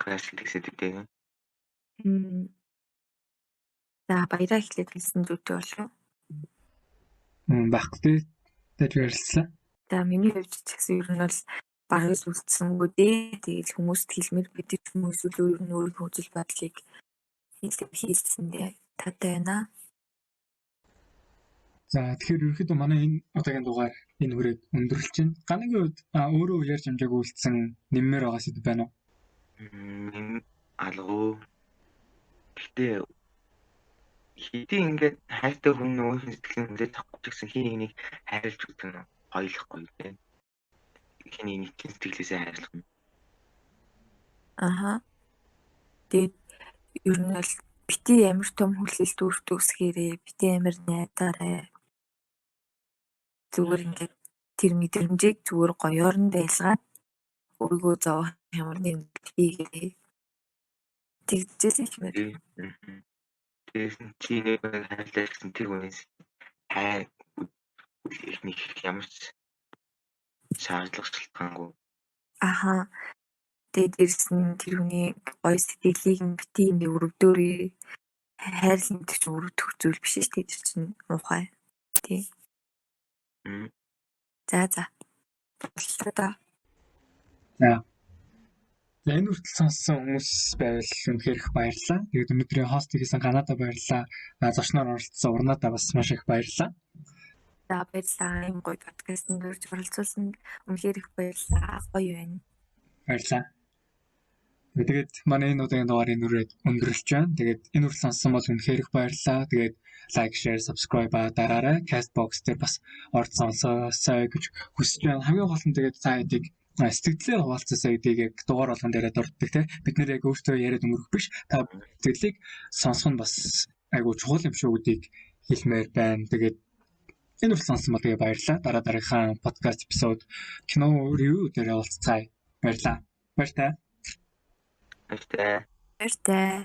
Crash гэсэн үгтэй. За баяраа эхлээд хэлсэн зүйтэй болов. Багт те. Тэгж ярилцлаа. За миний хувьд ч гэсэн ер нь бол багаас үлдсэнгүү дээ. Тэгээд хүмүүст хэлмээр байдаг хүмүүс өөр нь өөрийнхөө үзэл бодлыг хийлсэндээ таатай байна. За тэгэхээр ерөөхдөө манай энэ удаагийн дугаар энэ хүрээд өндөрлж байна. Ганагийн үед өөрөө ярьж амжаагүй үлдсэн нэммээр байгаа сэдв байна уу? Алгуу. Гэтэ хэдий ингээд хайртай хүн өөрийн сэтгэлийн хүлээж авахгүй ч гэсэн хин нэг хайрлж үзэх нь хоёлохгүй тийм. Хин нэг сэтгэлээсээ хайрлах юм. Аха. Тэгээд ер нь бол бити амар том хүлээлт үүсгээрээ бити амар найдаарай. Зүгээр ингээд тэр мэдрэмжийг зүгээр гоёор нь байлгаад өөрийгөө зовох ямар нэг хийгээрэй. Тэгжээсэн юм байна. Тэгээс чи нэг хайрлаа гэсэн тэр хүнээс хай их ямар ч шаардлага шалтгаангүй. Аха. Тэгээд ирсэн тэр хүний гоё сэтгэлийг бити ингэ өрөвдөөрэй. Хайрлал гэдэг чинь өрөвдөх зүйл биш шүү дээ. Тэр чинь муухай. Тий. За. Боллоо. За энэ хүртэл сонссон хүмүүс байвал үнэхээр их баярлалаа. Тэгээд өнөөдрийн хост хийсэн Канада баярлалаа. Зочноор оролцсон Урнадаа бас маш их баярлалаа. За баярлалаа. Энэ гоё подкастт өрж оролцуулсан үнэхээр их баярлалаа. Гоё байна. Баярлалаа. Тэгээд манай энэ удаагийн дугаарыг өндөрлж байна. Тэгээд энэ хүртэл сонссон бол үнэхээр их баярлалаа. Тэгээд лайк, share, subscribe дараарай. Castbox дээр бас орж сонсоосай гэж хүсэж байна. Хамгийн гол нь тэгээд та хэдийг сэтгэлээр хуваалцаасаа гэдгийг яг дугаар болгон дээрээ дурддаг те. Бид нэр яг өөртөө яриад өнгөрөх биш. Та сэтгэлийг сонсох нь бас айгуу чухал юм шүү гэдгийг хэлмээр байна. Тэгээд энэ хүртэл сонссон бол тэгээд баярлалаа. Дараагийнхаа подкаст эпизод кино ревю дээр уулзцаая. Баярлалаа. Баяртай. Баяртай.